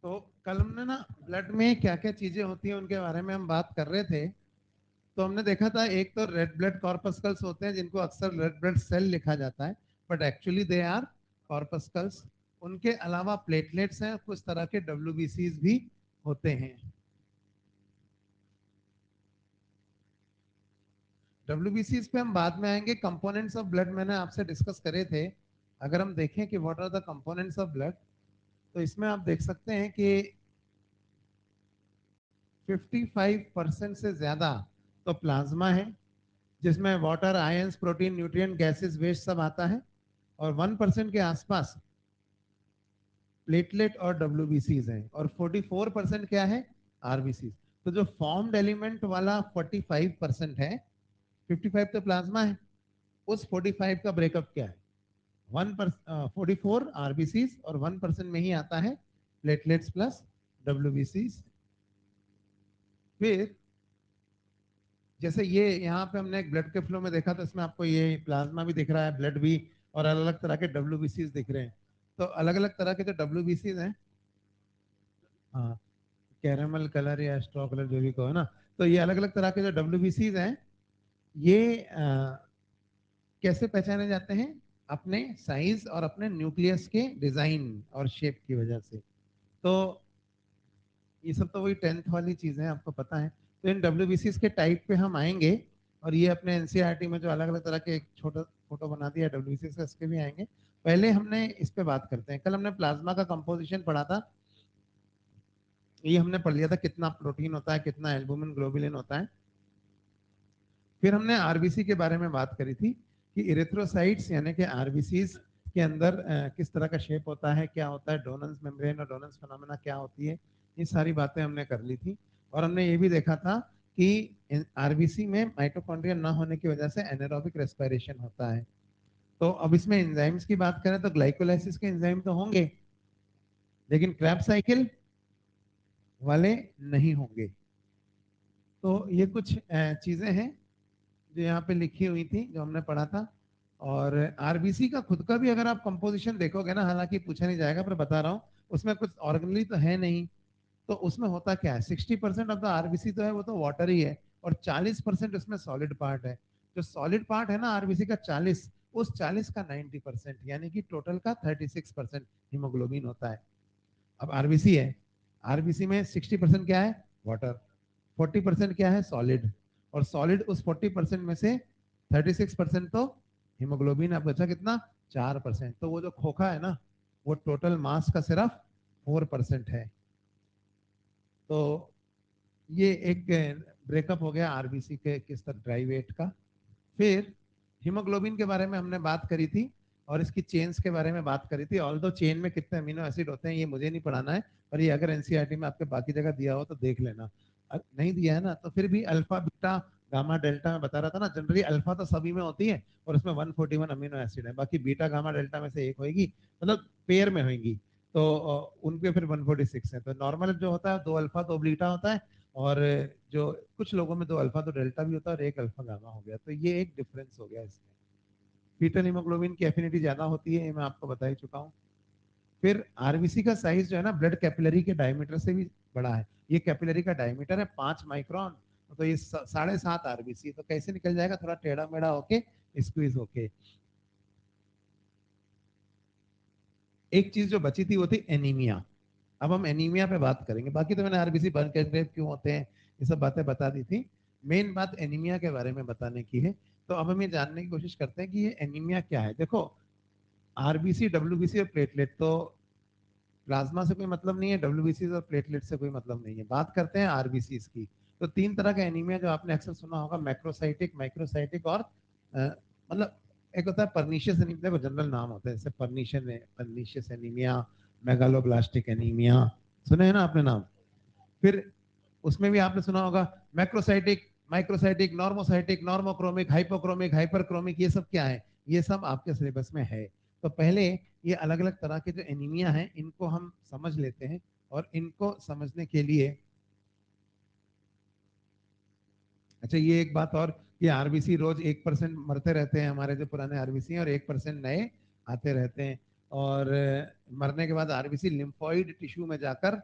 तो कल हमने ना ब्लड में क्या क्या चीजें होती हैं उनके बारे में हम बात कर रहे थे। तो हमने देखा था एक तो रेड ब्लड कॉर्पस्कल्स होते हैं जिनको अक्सर रेड ब्लड सेल लिखा जाता है, बट एक्चुअली दे आर कॉर्पस्कल्स। उनके अलावा प्लेटलेट्स हैं, कुछ तरह के डब्ल्यूबीसीज भी होते हैं। डब्ल्यूबीसीज पे हम बाद में आएंगे। कंपोनेंट्स ऑफ ब्लड मैंने आपसे डिस्कस करे थे। अगर हम देखें कि what are the components of blood, तो इसमें आप देख सकते हैं कि 55% से ज्यादा तो प्लाज्मा है, जिसमें water, ions, protein, nutrient, gases, waste सब आता है। और 1% के आसपास प्लेटलेट और डब्ल्यूबीसीज हैं, और 44% क्या है, आरबीसीज। तो जो फॉर्म्ड एलिमेंट वाला 45% है, 55 तो प्लाज्मा है, उस 45 का ब्रेकअप क्या है, 44 आरबीसीज और 1% में ही आता है प्लेटलेट्स प्लस डब्ल्यूबीसीज। फिर जैसे ये यहाँ पे हमने एक ब्लड के फ्लो में देखा, तो इसमें आपको ये प्लाज्मा भी दिख रहा है, ब्लड भी, और अलग अलग तरह के डब्ल्यूबीसीज दिख रहे हैं। तो अलग अलग तरह के जो डब्ल्यूबीसीज हैं, हाँ, कैरेमल कलर या स्ट्रॉ कलर जो भी कहो ना, तो ये अलग अलग तरह के जो डब्ल्यूबीसीज हैं, ये कैसे पहचाने जाते हैं, अपने साइज और अपने न्यूक्लियस के डिजाइन और शेप की वजह से। तो ये सब तो वही 10th वाली चीजें हैं, आपको पता है। तो इन डब्ल्यूबीसीज के टाइप पे हम आएंगे, और ये अपने एनसीईआरटी में जो अलग अलग तरह के एक छोटा फोटो बना दिया डब्ल्यूबीसीज का, इसके भी आएंगे। पहले हमने इस पे बात करते हैं। कल हमने प्लाज्मा का कंपोजिशन पढ़ा था। ये हमने पढ़ लिया था कितना प्रोटीन होता है, कितना एल्बुमिन ग्लोबुलिन होता है। फिर हमने आरबीसी के बारे में बात करी थी कि इरिथ्रोसाइट्स यानी कि आरबीसीज के अंदर किस तरह का शेप होता है, क्या होता है, डोनल्स मेम्ब्रेन और डोनल्स फिनोमेना क्या होती है, ये सारी बातें हमने कर ली थी। और हमने ये भी देखा था कि आरबीसी में माइटोकॉन्ड्रिया न होने की वजह से एनारोबिक रेस्पिरेशन होता है। तो अब इसमें एंजाइम्स की बात करें तो ग्लाइकोलाइसिस के एंजाइम तो होंगे, लेकिन क्रैब्स साइकिल वाले नहीं होंगे। तो ये कुछ चीजें हैं जो यहाँ पे लिखी हुई थी, जो हमने पढ़ा था। और आरबीसी का खुद का भी अगर आप कंपोजिशन देखोगे ना, हालांकि पूछा नहीं जाएगा पर बता रहा हूँ, उसमें कुछ ऑर्गेनली तो है नहीं। तो उसमें होता क्या है, 60% ऑफ द आरबीसी तो है वो तो वाटर ही है, और 40% उसमें सॉलिड पार्ट है। जो सॉलिड पार्ट है ना आरबीसी का 40, उस 40 का 90% यानी कि टोटल का 36% हीमोग्लोबिन होता है। अब आरबीसी है, आरबीसी में 60% क्या है, वाटर, 40% क्या है, सॉलिड, और सॉलिड उस 40% में से 36% तो हीमोग्लोबिन। अब बचा कितना, 4%। तो वो जो खोखा है ना, वो टोटल मास का सिर्फ 4% है। तो ये एक ब्रेकअप हो गया आरबीसी के किस तरह ड्राई वेट का। फिर हीमोग्लोबिन के बारे में हमने बात करी थी, और इसकी चेन्स के बारे में बात करी थी। ऑल दो चेन में कितने अमीनो एसिड होते हैं ये मुझे नहीं पढ़ाना है, पर ये अगर एनसीईआरटी में आपके बाकी जगह दिया हो तो देख लेना। नहीं दिया है ना, तो फिर भी अल्फा, बीटा, गामा, डेल्टा में बता रहा था ना, जनरली अल्फा तो सभी में होती है और उसमें 141 अमीनो एसिड है, बाकी बीटा, गामा, डेल्टा में से एक होगी, मतलब पेयर में होगी। तो उनके फिर 146 है। तो नॉर्मल जो होता है 2 अल्फा 2 बीटा होता है, और जो कुछ लोगों में 2 अल्फा 2 डेल्टा भी होता है, और एक अल्फा गामा हो गया। तो ये एक डिफरेंस हो गया इसमें। फीटल हीमोग्लोबिन की एफिनिटी ज्यादा होती है, ये मैं आपको बता ही चुका हूँ। फिर आरबीसी का साइज जो है ना, ब्लड कैपिलरी के डायमीटर से भी बड़ा है। ये कैपिलरी का डायमीटर है 5 माइक्रोन, तो ये 7.5 आरबीसी। तो कैसे निकल जाएगा, थोड़ा टेढ़ा मेढ़ा होके, स्क्वीज होके। एक चीज जो बची थी वो थी एनीमिया। अब हम एनीमिया पे बात करेंगे, बाकी तो मैंने आरबीसी बर्न कैंसर क्यों होते हैं ये सब बातें बता दी थी। मेन बात एनीमिया के बारे में बताने की है। तो अब हम ये जानने की कोशिश करते हैं कि ये एनीमिया क्या है। देखो, आरबीसी, डब्ल्यूबीसी और प्लेटलेट, तो प्लाज्मा से कोई मतलब नहीं है, डब्ल्यूबीसी और प्लेटलेट से कोई मतलब नहीं है। बात करते हैं आरबीसी की। तो 3 तरह का एनीमिया जो आपने अक्सर सुना होगा, मैक्रोसाइटिक, माइक्रोसाइटिक और मतलब एक होता है परनीशियस एनीमिया, देखो जनरल नाम होता है, जैसे परनीशियस एनीमिया, मेगालोब्लास्टिक एनीमिया, सुने हैं ना आपने नाम। फिर उसमें भी आपने सुना होगा macrocytic, microcytic, normocytic, normochromic, hypochromic, hyperchromic, ये सब क्या है, ये सब आपके सिलेबस में है। तो पहले ये अलग अलग तरह के जो एनीमिया हैं इनको हम समझ लेते हैं। और इनको समझने के लिए, अच्छा ये एक बात और, कि आरबीसी रोज 1% मरते रहते हैं, हमारे जो पुराने आरबीसी हैं, और 1% नए आते रहते हैं। और मरने के बाद आरबीसी लिम्फोइड टिश्यू में जाकर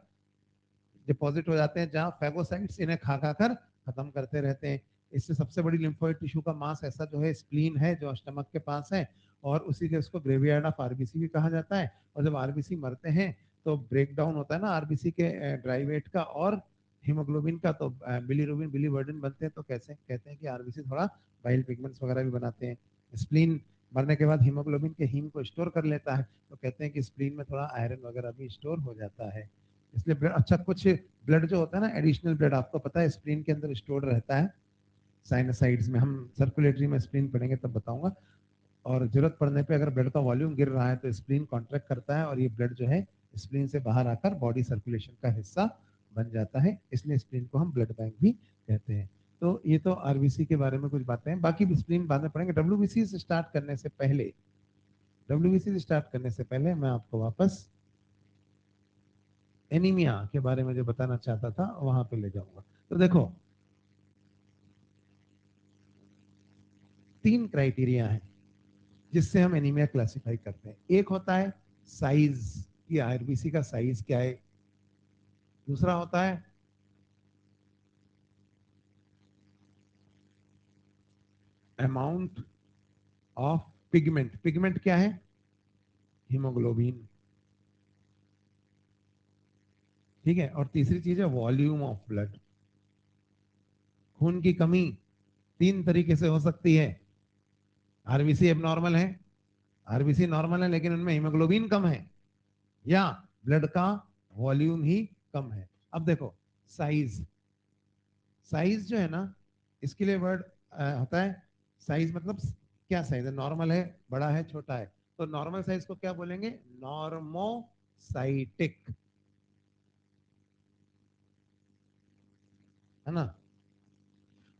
डिपॉजिट हो जाते हैं, जहाँ फेगोसाइट्स इन्हें खा खा कर खत्म करते रहते हैं। इससे सबसे बड़ी लिम्फोइड टिश्यू का मास ऐसा जो है स्प्लीन है, जो स्टमक के पास है, और उसी के उसको ग्रेवयार्ड ऑफ आरबीसी भी कहा जाता है। और जब आरबीसी मरते हैं तो ब्रेक डाउन होता है ना आरबीसी के ड्राई वेट का और हीमोग्लोबिन का, तो बिलीरुबिन बिलीवर्डिन बनते हैं। तो कैसे कहते हैं कि आरबीसी थोड़ा बाइल पिगमेंट्स वगैरह भी बनाते हैं। स्प्लीन मरने के बाद हीमोग्लोबिन के हीम को स्टोर कर लेता है, तो कहते हैं कि स्प्लीन में थोड़ा आयरन वगैरह भी स्टोर हो जाता है। इसलिए अच्छा, कुछ ब्लड जो होता है ना, एडिशनल ब्लड आपको पता है स्प्लीन के अंदर स्टोर रहता है साइनोसाइड्स में। हम सर्कुलेटरी में स्प्लीन पढ़ेंगे तब बताऊंगा। और जरूरत पड़ने पे अगर ब्लड का वॉल्यूम गिर रहा है तो स्प्लीन कॉन्ट्रैक्ट करता है, और ये ब्लड जो है स्प्लीन से बाहर आकर बॉडी सर्कुलेशन का हिस्सा बन जाता है। इसलिए स्प्लीन को हम ब्लड बैंक भी कहते हैं। तो ये तो आरबीसी के बारे में कुछ बातें हैं, बाकी स्प्लीन बाद में पढ़ेंगे। डब्ल्यूबीसी स्टार्ट करने से पहले, डब्ल्यूबीसी स्टार्ट करने से पहले मैं आपको वापस एनीमिया के बारे में जो बताना चाहता था वहां पे ले जाऊंगा। तो देखो, 3 क्राइटेरिया हैं जिससे हम एनीमिया क्लासिफाई करते हैं। एक होता है साइज, कि आरबीसी का साइज क्या है। दूसरा होता है अमाउंट ऑफ पिगमेंट, पिगमेंट क्या है, हीमोग्लोबिन, ठीक है। और तीसरी चीज है वॉल्यूम ऑफ ब्लड। खून की कमी 3 तरीके से हो सकती है। आरबीसी एबनॉर्मल है, आरबीसी नॉर्मल है लेकिन उनमें हीमोग्लोबिन कम है, या ब्लड का वॉल्यूम ही कम है। अब देखो, साइज, साइज जो है ना, इसके लिए वर्ड होता है साइज, मतलब क्या साइज है, नॉर्मल है, बड़ा है, छोटा है। तो नॉर्मल साइज को क्या बोलेंगे, नॉर्मोसाइटिक, है ना।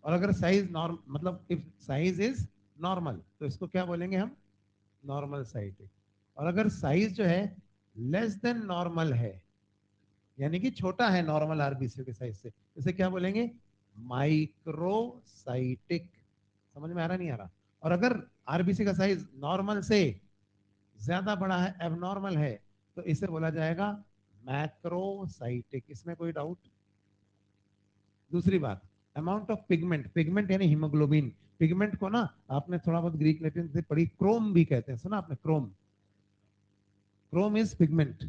और अगर साइज नॉर्म मतलब इफ साइज इज नॉर्मल तो इसको क्या बोलेंगे हम, नॉर्मल साइटिक। और अगर साइज जो है लेस देन नॉर्मल है, यानी कि छोटा है नॉर्मल आरबीसी के साइज से, इसे क्या बोलेंगे, माइक्रोसाइटिक। समझ में आ रहा नहीं आ रहा। और अगर आरबीसी का साइज नॉर्मल से ज्यादा बड़ा है, एबनॉर्मल है, तो इसे बोला जाएगा मैक्रोसाइटिक। इसमें कोई डाउट। दूसरी बात, अमाउंट ऑफ पिगमेंट, पिगमेंट यानी हीमोग्लोबिन। पिगमेंट को ना आपने थोड़ा बहुत ग्रीक लैटिन से पढ़ी, क्रोम भी कहते हैं, सुना आपने Chrome, Chrome is pigment.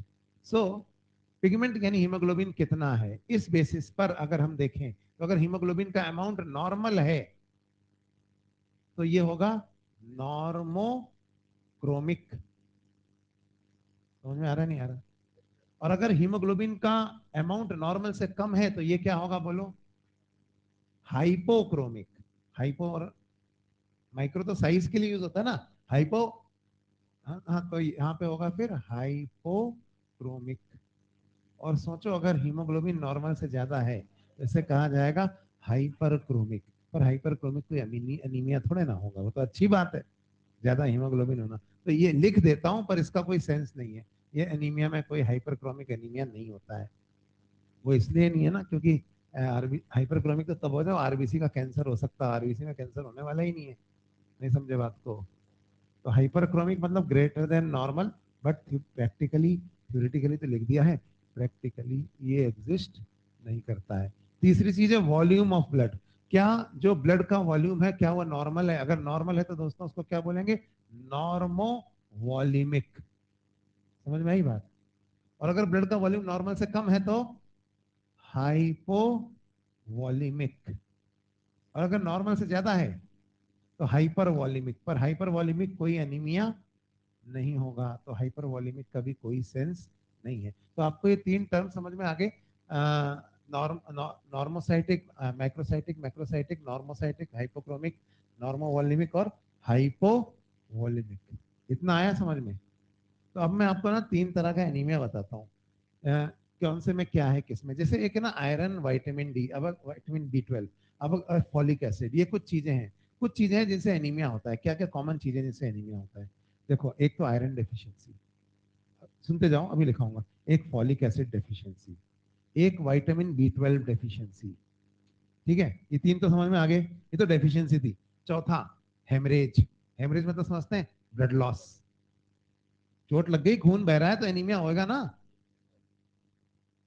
So pigment यानी हीमोग्लोबिन कितना है, इस बेसिस पर अगर हम देखें तो अगर हीमोग्लोबिन का अमाउंट नॉर्मल है तो ये होगा नॉर्मोक्रोमिक। समझ में आ रहा नहीं आ रहा। और अगर हीमोग्लोबिन का अमाउंट नॉर्मल से कम है तो ये क्या होगा बोलो, हाइपोक्रोमिक। हाइपो और माइक्रो तो साइज के लिए यूज होता है ना, हाइपो, हाँ हाँ, तो यहाँ पे होगा फिर हाइपोक्रोमिक। और सोचो अगर हीमोग्लोबिन नॉर्मल से ज्यादा है तो इसे कहा जाएगा हाइपरक्रोमिक। पर हाइपरक्रोमिक कोई अनीमिया थोड़े ना होगा, वो तो अच्छी बात है ज्यादा हीमोग्लोबिन होना। तो ये लिख देता हूं पर इसका कोई सेंस नहीं है। ये एनीमिया में कोई हाइपरक्रोमिक एनीमिया नहीं होता है। वो इसलिए नहीं है ना क्योंकि हाइपरक्रोमिक तो तब हो जाए आरबीसी का कैंसर हो सकता है, आरबीसी में कैंसर होने वाला ही नहीं है। नहीं समझे बात को। तो हाइपरक्रोमिक मतलब greater than normal, but practically, theoretically तो लिख दिया है, प्रैक्टिकली ये एग्जिस्ट नहीं करता है। तीसरी चीज है वॉल्यूम ऑफ ब्लड। क्या जो ब्लड का वॉल्यूम है क्या वो नॉर्मल है, अगर नॉर्मल है तो दोस्तों उसको क्या बोलेंगे, नॉर्मो वॉल्यूमिक। समझ में आई बात। और अगर ब्लड का वॉल्यूम नॉर्मल से कम है तो हाइपो वॉल्यूमिक। और अगर नॉर्मल से ज्यादा है तो हाइपर वॉल्यूमिक। पर हाइपर वॉल्यूमिक कोई एनीमिया नहीं होगा, तो हाइपर वॉल्यूमिक का भी कोई सेंस नहीं है। तो आपको ये 3 टर्म समझ में आ गए, normocytic, macrocytic, macrocytic, normocytic, hypochromic, normovolemic और हाइपोवॉल्यूमिक। इतना आया समझ में। तो अब मैं आपको ना 3 तरह का एनीमिया बताता हूँ, कौन से में क्या है किसमें। जैसे एक है ना आयरन, विटामिन डी, अब विटामिन B12, अब फॉलिक एसिड, ये कुछ चीजें हैं, कुछ चीजें हैं जिनसे एनीमिया होता है। क्या क्या कॉमन चीजें जिनसे एनीमिया होता है, देखो। एक तो आयरन डेफिशिएंसी, सुनते जाओ अभी लिखाऊंगा। एक फॉलिक एसिड डेफिशिएंसी, एक विटामिन B12 डेफिशिएंसी, ठीक है। ये 3 तो समझ में आ गए, ये तो डेफिशिएंसी थी। चौथा हेमरेज, हेमरेज मतलब समझते हैं ब्लड लॉस, चोट लग गई खून बह रहा है तो एनीमिया होएगा ना।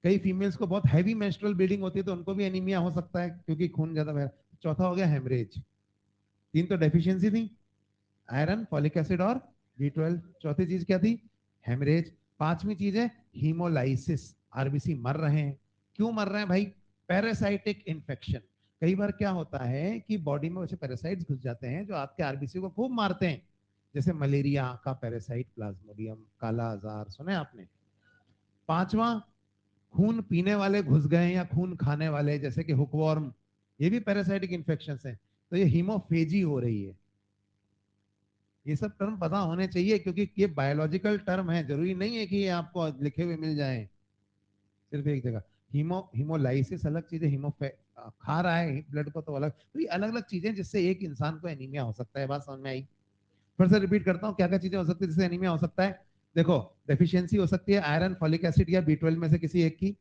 कई फीमेल्स को बहुत हैवी मेंस्ट्रुअल ब्लीडिंग होती है तो उनको भी एनीमिया हो सकता है क्योंकि खून ज्यादा बह रहा है। चौथा हो गया हेमरेज। तीन तो डेफिशिएंसी थी, आयरन, फॉलिक एसिड और B12। चौथी चीज क्या थी? हेमरेज। पांचवी चीज है हीमोलाइसिस, आरबीसी मर रहे हैं। क्यों मर रहे हैं भाई? Parasitic infection. कई बार क्या होता है कि बॉडी में वैसे पैरासाइट्स घुस जाते हैं जो आपके आरबीसी को खूब मारते हैं, जैसे मलेरिया का पैरासाइट प्लाज्मोडियम, काला आजार, सुने आपने? पांचवा, खून पीने वाले घुस गए या खून खाने वाले जैसे कि हुकवॉर्म, ये भी पैरासाइटिक इन्फेक्शन है। तो ये हीमोफेजी हो रही है। ये सब टर्म पता होने चाहिए क्योंकि ये बायोलॉजिकल टर्म है, जरूरी नहीं है कि ये आपको लिखे हुए मिल जाए सिर्फ एक जगह। हीमोलाइसिस अलग चीज है, खा रहा है ब्लड को तो अलग। तो ये अलग अलग चीजें जिससे एक इंसान को एनीमिया हो सकता है। बात समझ में आई? फिर से रिपीट करता हूँ क्या क्या चीजें हो सकती है जिससे एनीमिया हो सकता है। देखो, डेफिशिएंसी हो सकती है आयरन, फॉलिक एसिड या B12 में से किसी एक की।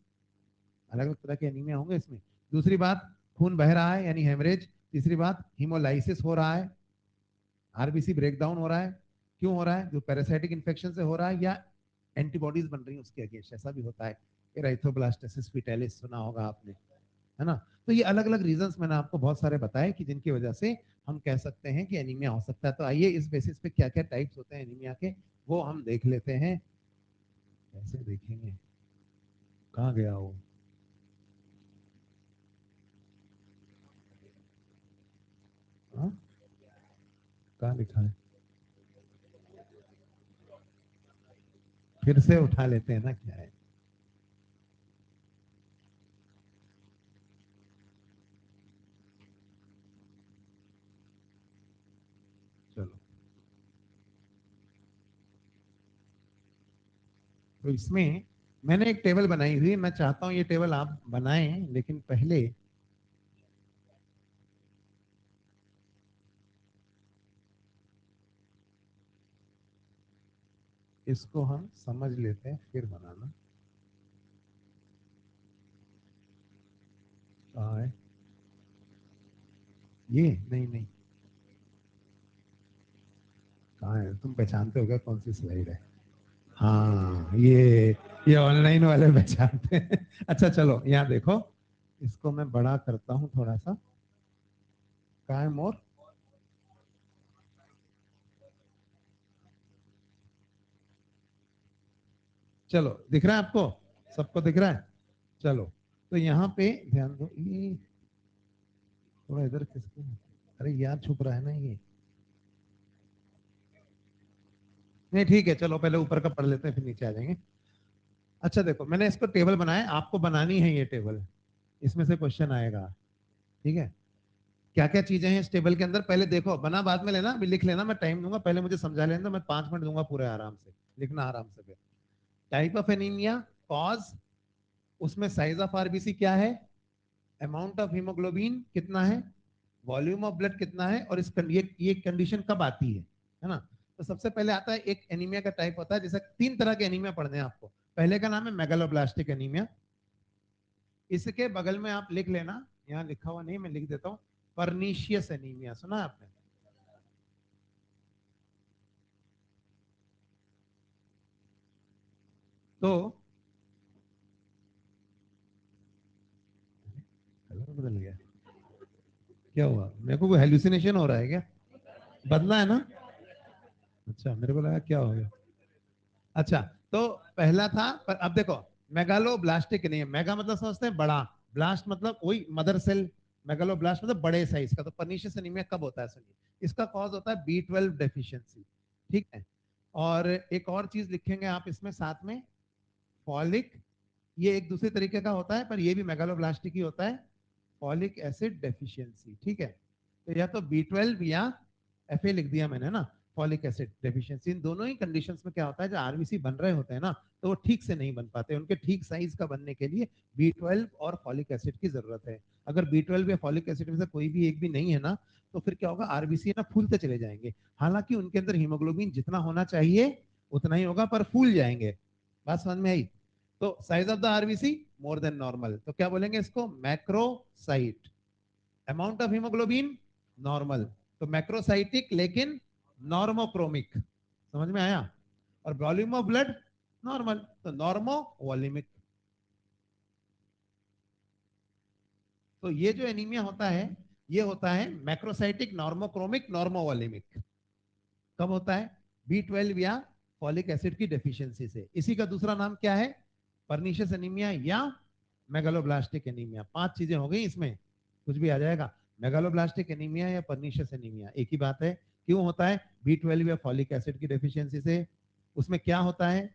अलग अलग तरह के एनीमिया होंगे इसमें। दूसरी बात, खून बह रहा है यानी हेमरेज। तीसरी बात, हीमोलाइसिस हो रहा है, आरबीसी ब्रेकडाउन हो रहा है। क्यों हो रहा है? जो पैरासाइटिक इन्फेक्शन से हो रहा है या एंटीबॉडीज बन रही है उसके अगेंस्ट, ऐसा भी होता है। एराइथ्रोब्लास्टोसिस फीटैलिस सुना होगा आपने, है ना? तो ये अलग अलग रीजंस मैंने आपको बहुत सारे बताए कि जिनकी वजह से हम कह सकते हैं कि एनीमिया हो सकता है। तो आइए इस बेसिस पे क्या क्या टाइप्स होते हैं एनीमिया के वो हम देख लेते हैं। कैसे देखेंगे? कहाँ गया वो? हाँ? कहाँ लिखा है? फिर से उठा लेते हैं ना, क्या है? चलो, तो इसमें मैंने एक टेबल बनाई हुई है, मैं चाहता हूँ ये टेबल आप बनाएं, लेकिन पहले इसको हम समझ लेते हैं फिर बनाना। कहाँ है? ये नहीं नहीं, कहाँ है? तुम पहचानते हो क्या कौन सी स्लाइड है? हाँ, ये ऑनलाइन वाले पहचानते हैं। अच्छा चलो यहाँ देखो, इसको मैं बड़ा करता हूँ थोड़ा सा। कहाँ है मोर? चलो, दिख रहा है आपको? सबको दिख रहा है? चलो, तो यहाँ पे ध्यान दो, ये थोड़ा इधर किसको, अरे यार छुप रहा है ना ये। नहीं ठीक है, चलो पहले ऊपर का पढ़ लेते हैं फिर नीचे आ जाएंगे। अच्छा देखो, मैंने इसको टेबल बनाया, आपको बनानी है ये टेबल, इसमें से क्वेश्चन आएगा। ठीक है? क्या क्या चीजें हैं इस टेबल के अंदर पहले देखो, बना बाद में लेना, अभी लिख लेना, मैं टाइम दूंगा, पहले मुझे समझा लेना, मैं 5 मिनट दूंगा पूरे आराम से, लिखना आराम से। फिर टाइप ऑफ एनीमिया, कॉज, उसमें साइज ऑफ आरबीसी क्या है, अमाउंट ऑफ हीमोग्लोबिन कितना है, वॉल्यूम ऑफ ब्लड कितना है, और ये कंडीशन कब आती है ना? तो सबसे पहले आता है एक एनीमिया का टाइप होता है, जैसे 3 तरह के एनीमिया पढ़ने हैं आपको। पहले का नाम है मेगालोब्लास्टिक एनीमिया। इसके बगल में आप लिख लेना, यहाँ लिखा हुआ नहीं मैं लिख देता हूँ, परनीशियस एनीमिया, सुना है आपने? तो कलर बदल गया, क्या हुआ? मेरे को कोई हेलुसिनेशन हो रहा है क्या? बदला है ना? अच्छा, मेरे को लगा क्या हो गया। अच्छा, तो पहला था, पर अब देखो, मेगालो ब्लास्टिक नहीं है, मेगा मतलब समझते हैं बड़ा, ब्लास्ट मतलब वही मदर सेल, मेगालो ब्लास्ट मतलब बड़े साइज का। तो पर्निशियस एनीमिया कब होता है सुनिए, इसका कॉज होता है B12 डेफिशिएंसी। ठीक है? और एक और चीज लिखेंगे आप इसमें साथ में, फॉलिक, ये एक दूसरे तरीके का होता है पर ये भी मेगालोब्लास्टिक ही होता है, फॉलिक एसिड डेफिशिएंसी। ठीक है? तो या तो B12 या Fa लिख दिया मैंने ना, फॉलिक एसिड डेफिशिएंसी। इन दोनों ही कंडीशंस में क्या होता है, जो आरबीसी बन रहे होते हैं ना, तो वो ठीक से नहीं बन पाते, उनके ठीक साइज का बनने के लिए B12 और फॉलिक एसिड की जरूरत है। अगर B12 या फॉलिक एसिड में से कोई भी एक भी नहीं है ना, तो फिर क्या होगा, आरबीसी ना फूलते चले जाएंगे। हालांकि उनके अंदर हीमोग्लोबिन जितना होना चाहिए उतना ही होगा, पर फूल जाएंगे। बात समझ में आई? तो size of the RBC more than normal, तो क्या बोलेंगे इसको, macrocyte. Amount of haemoglobin normal, तो मैक्रोसाइटिक लेकिन नॉर्मोक्रोमिक। समझ में आया? और वॉल्यूम ऑफ ब्लड नॉर्मल, तो नॉर्मो वॉल्यूमिक। तो ये जो एनीमिया होता है ये होता है मैक्रोसाइटिक नॉर्मोक्रोमिक नॉर्मोवॉलिमिक। कब होता है? B12 या फॉलिक एसिड की डेफिशिएंसी से। इसी का दूसरा नाम क्या है? पर्निशियस एनीमिया या मेगालोब्लास्टिक एनीमिया। 5 चीजें हो गई इसमें, कुछ भी आ जाएगा। मेगालोब्लास्टिक एनीमिया या पर्निशियस एनीमिया एक ही बात है। क्यों होता है? B12 या फॉलिक एसिड की डेफिशिएंसी से। उसमें क्या होता है?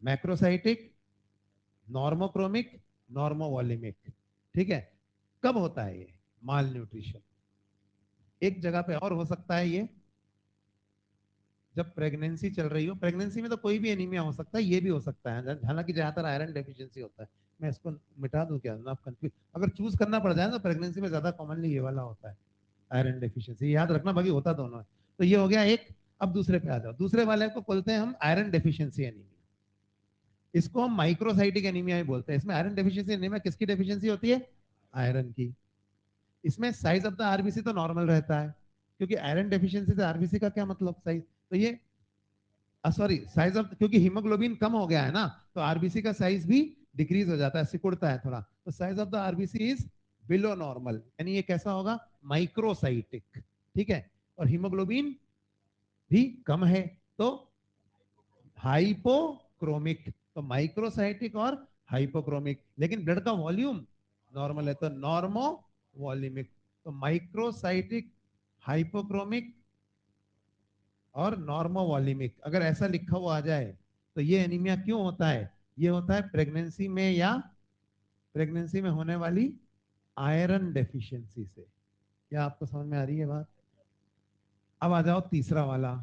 Macrocytic normochromic normovolemic. ठीक है। कब होता है ये? Malnutrition. एक जगह पे और हो सकता है ये, जब प्रेगनेंसी चल रही हो। प्रेगनेंसी में तो कोई भी एनीमिया हो सकता है, ये भी हो सकता है, हालांकि ज्यादातर आयरन डेफिशिएंसी होता है। मैं इसको मिटा दूं क्या? आप कंफ्यूज अगर चूज करना पड़ जाए तो प्रेगनेंसी में ज्यादा कॉमनली ये वाला होता है, आयरन डेफिशिएंसी। याद रखना, बाकी होता दोनों है। तो ये हो गया एक। अब दूसरे पे आ जाओ। दूसरे वाले को बोलते हैं हम आयरन डेफिशिएंसी एनीमिया। इसको हम माइक्रोसाइटिक एनीमिया भी बोलते हैं। इसमें आयरन डेफिशिएंसी एनीमिया किसकी डेफिशिएंसी होती है? आयरन की। इसमें साइज ऑफ द आरबीसी तो नॉर्मल रहता है, क्योंकि आयरन डेफिशिएंसी से आरबीसी का क्या मतलब? साइज। तो ये सॉरी, साइज ऑफ, क्योंकि हीमोग्लोबिन कम हो गया है ना, तो आरबीसी का साइज भी डिक्रीज हो जाता है, सिकुड़ता है थोड़ा। तो size of the RBC is below normal, यानी ये कैसा होगा? माइक्रोसाइटिक। ठीक है। और हीमोग्लोबिन भी कम है, तो हाइपोक्रोमिक। तो माइक्रोसाइटिक और हाइपोक्रोमिक। लेकिन ब्लड का वॉल्यूम नॉर्मल है, तो नॉर्मो वॉल्यूमिक। तो माइक्रोसाइटिक, हाइपोक्रोमिक और नॉर्मोवॉलिमिक, अगर ऐसा लिखा हुआ आ जाए तो ये एनीमिया क्यों होता है? ये होता है प्रेगनेंसी में या प्रेगनेंसी में होने वाली आयरन डेफिशिएंसी से। क्या आपको समझ में आ रही है बात? अब आ जाओ तीसरा वाला।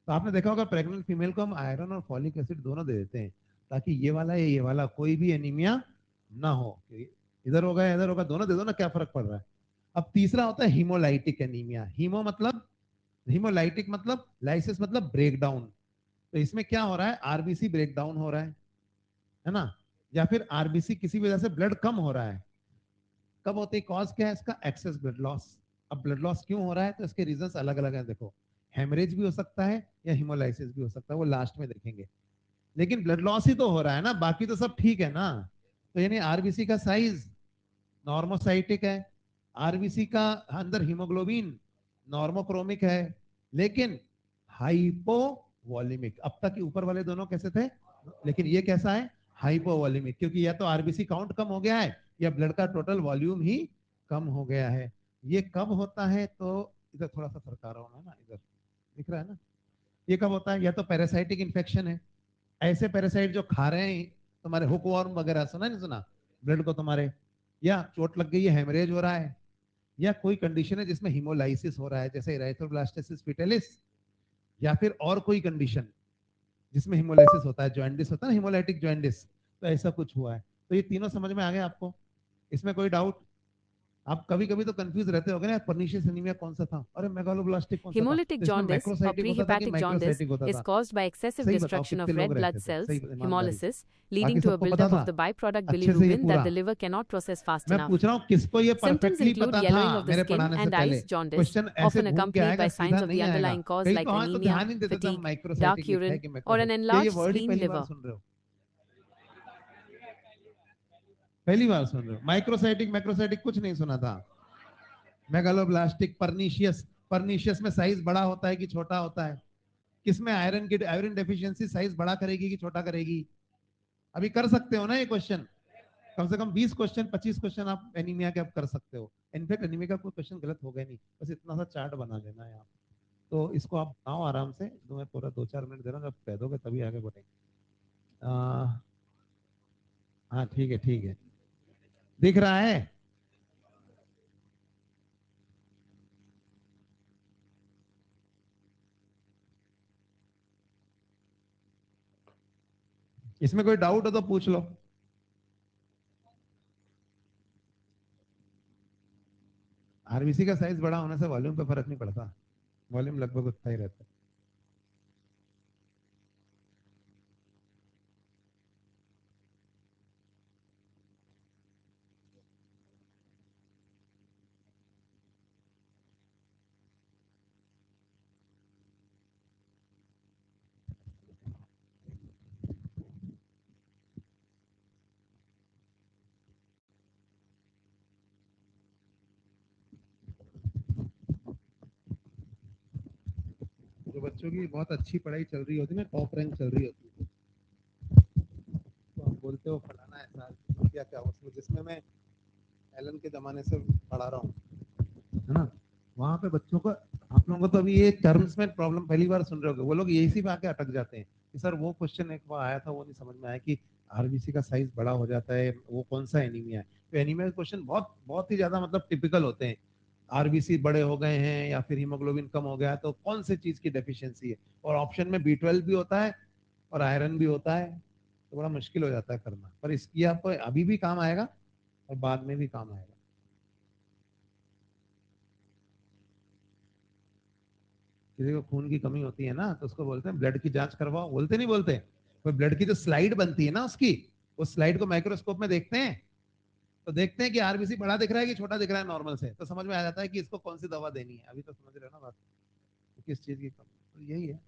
तो आपने देखा होगा प्रेग्नेंट फीमेल को हम आयरन और फॉलिक एसिड दोनों दे देते हैं, ताकि ये वाला या ये वाला कोई भी एनीमिया ना हो। इधर होगा इधर होगा, दोनों दे दो ना, क्या फर्क पड़ रहा है? अब तीसरा होता है हीमोलाइटिक एनीमिया। हीमो मतलब, हीमोलाइटिक मतलब, लाइसिस मतलब ब्रेक डाउन। तो इसमें क्या हो रहा है? आरबीसी ब्रेक डाउन हो रहा है ना, या फिर आरबीसी किसी वजह से ब्लड कम हो रहा है। कब होती है? कॉज क्या है इसका? Excess blood loss. अब ब्लड लॉस क्यों हो रहा है? तो इसके रीजंस अलग अलग हैं। देखो, हेमरेज भी हो सकता है या हिमोलाइसिस भी हो सकता है, वो लास्ट में देखेंगे। लेकिन ब्लड लॉस ही तो हो रहा है ना, बाकी तो सब ठीक है ना। तो यानी आरबीसी का साइज नॉर्मोसाइटिक है, आरबीसी का अंदर हीमोग्लोबिन नॉर्मोक्रोमिक है, लेकिन हाइपोवॉलिमिक। अब तक ऊपर वाले दोनों कैसे थे? लेकिन ये कैसा है? हाइपोवॉलिमिक, क्योंकि या तो आरबीसी काउंट कम हो गया है या ब्लड का टोटल वॉल्यूम ही कम हो गया है। ये कब होता है? तो इधर थोड़ा सा सरका रहा हूं मैं ना, इधर दिख रहा है ना। ये कब होता है? या तो पैरासाइटिक इन्फेक्शन है, ऐसे पैरासाइट जो खा रहे हैं तुम्हारे, हुक वॉर्म वगैरह, सुना नहीं सुना? ब्लड को तुम्हारे, या चोट लग गई है, हेमरेज हो रहा है, या कोई कंडीशन है जिसमें हिमोलाइसिस हो रहा है, जैसे इरेथ्रोब्लास्टोसिस पिटेलिस, या फिर और कोई कंडीशन जिसमें हिमोलाइसिस होता है, जॉइंडिस होता है ना, हिमोलाइटिक जॉइंडिस। तो ऐसा कुछ हुआ है। तो ये तीनों समझ में आ गए आपको? इसमें कोई डाउट? आप कभी कभी तो कंफ्यूज रहते होगे ना, पर्निशियस एनीमिया कौन सा था, अरे मेगालोब्लास्टिक कौन सा था? Hemolytic तो इसमें jaundice or मैक्रोसाइटिक होता था कि prehepatic jaundice माइक्रोसाइटिक होता is था? caused by excessive सही बताओ, destruction कितने of लोग red रहते blood थे? सही cells, ईमानदारी से। hemolysis, leading बाकी to a सबको पता buildup था of the byproduct अच्छे से ये bilirubin that पूरा? the liver cannot process fast मैं enough. पूछ रहा हूँ किसको ये Symptoms परफेक्टली include पता था yellowing of the मेरे skin पढ़ाने से and पहले? eyes, jaundice, क्वेश्चन ऐसे often घूम के accompanied आएगा, by सीधा signs of नहीं the आएगा। underlying cause कहीं like तो हाँ तो anemia, ध्यान ही देते थे हम, fatigue, dark माइक्रोसाइटिक लिखा है urine, कि or an माइक्रोसाइटिक। ये enlarged वर्ड ही spleen पहली बार liver. सुन रहे हो? पहली बार सुन रहे हो? माइक्रोसाइटिक मैक्रोसाइटिक कुछ नहीं सुना था। मेगालोब्लास्टिक, पर्निशियस, पर्निशियस में साइज बड़ा होता है कि छोटा होता है? किसमें आयरन की, आयरन डेफिशिएंसी साइज बड़ा करेगी कि छोटा करेगी? अभी कर सकते हो ना ये क्वेश्चन? कम से कम 20 क्वेश्चन 25 क्वेश्चन आप एनीमिया के आप कर सकते हो। इनफैक्ट एनीमिया का कोई क्वेश्चन गलत होगा नहीं, बस इतना सा चार्ट बना लेना है आप। तो इसको आप बनाओ आराम से, तो मैं पूरा 2-4 मिनट दे रहा हूँ, जब कह दोगे तभी आगे बढ़ेंगे। हाँ ठीक है ठीक है, दिख रहा है। इसमें कोई डाउट हो तो पूछ लो। आरबीसी का साइज बड़ा होने से वॉल्यूम पे फर्क नहीं पड़ता, वॉल्यूम लगभग उतना ही रहता है। जो बच्चों की बहुत अच्छी पढ़ाई चल रही होती है ना, टॉप रैंक चल रही होती है, तो हम बोलते हो फलाना ऐसा क्या क्या उसमें, जिसमें मैं एलन के जमाने से पढ़ा रहा हूँ, है ना, वहाँ पे बच्चों को, आप लोगों को तो अभी ये टर्म्स में प्रॉब्लम पहली बार सुन रहे होगे, वो लोग यही सी आके अटक जाते हैं कि सर वो क्वेश्चन एक बार आया था, वो नहीं समझ में आया कि आरबीसी का साइज बड़ा हो जाता है, वो कौन सा एनीमिया है। तो एनीमिया के क्वेश्चन बहुत बहुत ही ज्यादा मतलब टिपिकल होते हैं, आरबीसी बड़े हो गए हैं या फिर हीमोग्लोबिन कम हो गया तो कौन से चीज की डेफिशिएंसी है, और ऑप्शन में B12 भी होता है और आयरन भी होता है, तो बड़ा मुश्किल हो जाता है करना, पर इसकी आपको अभी भी काम आएगा और बाद में भी काम आएगा। किसी को खून की कमी होती है ना, तो उसको बोलते हैं ब्लड की जांच करवाओ, बोलते नहीं बोलते, तो ब्लड की जो स्लाइड बनती है ना उसकी, उस स्लाइड को माइक्रोस्कोप में देखते हैं, तो देखते हैं कि आरबीसी बड़ा दिख रहा है कि छोटा दिख रहा है नॉर्मल से, तो समझ में आ जाता है कि इसको कौन सी दवा देनी है। अभी तो समझ रहे हो ना बात, तो किस चीज की कमी, तो यही है।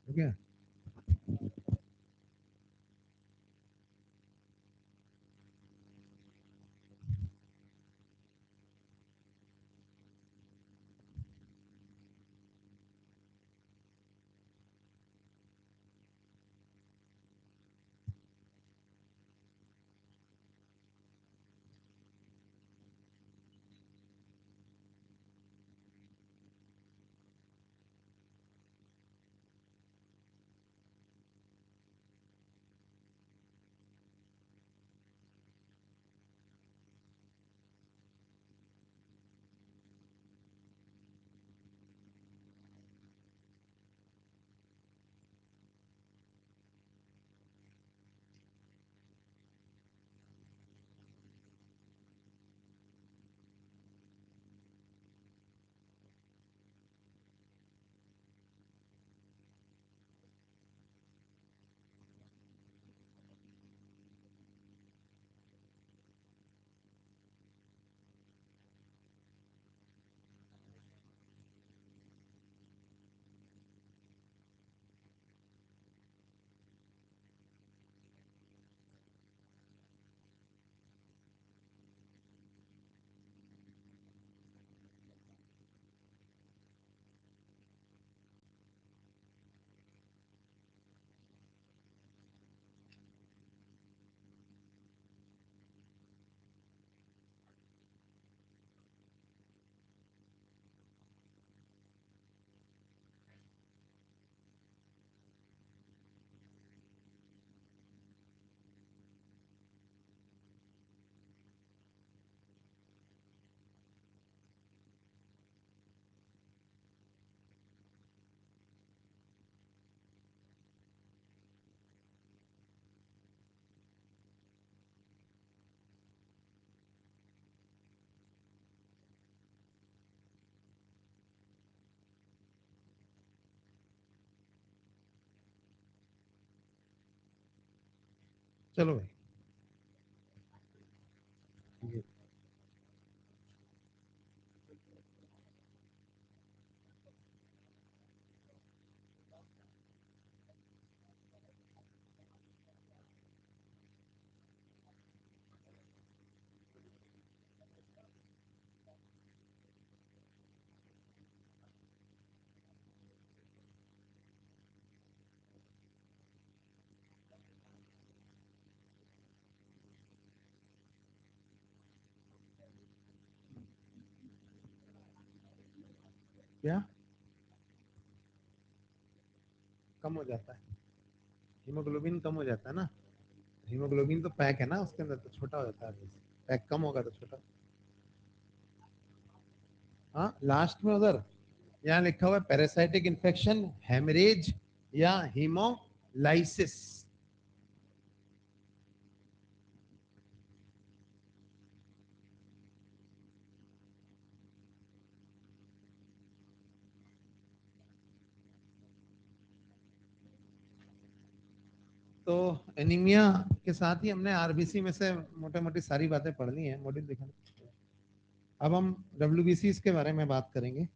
ठीक है। चलो भाई ये क्या कम हो जाता है? हीमोग्लोबिन कम हो जाता है ना। हीमोग्लोबिन तो पैक है ना उसके अंदर, तो छोटा हो जाता है। पैक कम होगा तो छोटा। हाँ लास्ट में उधर यहाँ लिखा हुआ है पैरासाइटिक इन्फेक्शन, हेमरेज या हीमोलाइसिस। तो एनीमिया के साथ ही हमने आरबीसी में से मोटे मोटी सारी बातें पढ़ ली हैं। मॉड्यूल दिखा। अब हम डब्ल्यूबीसी के बारे में बात करेंगे।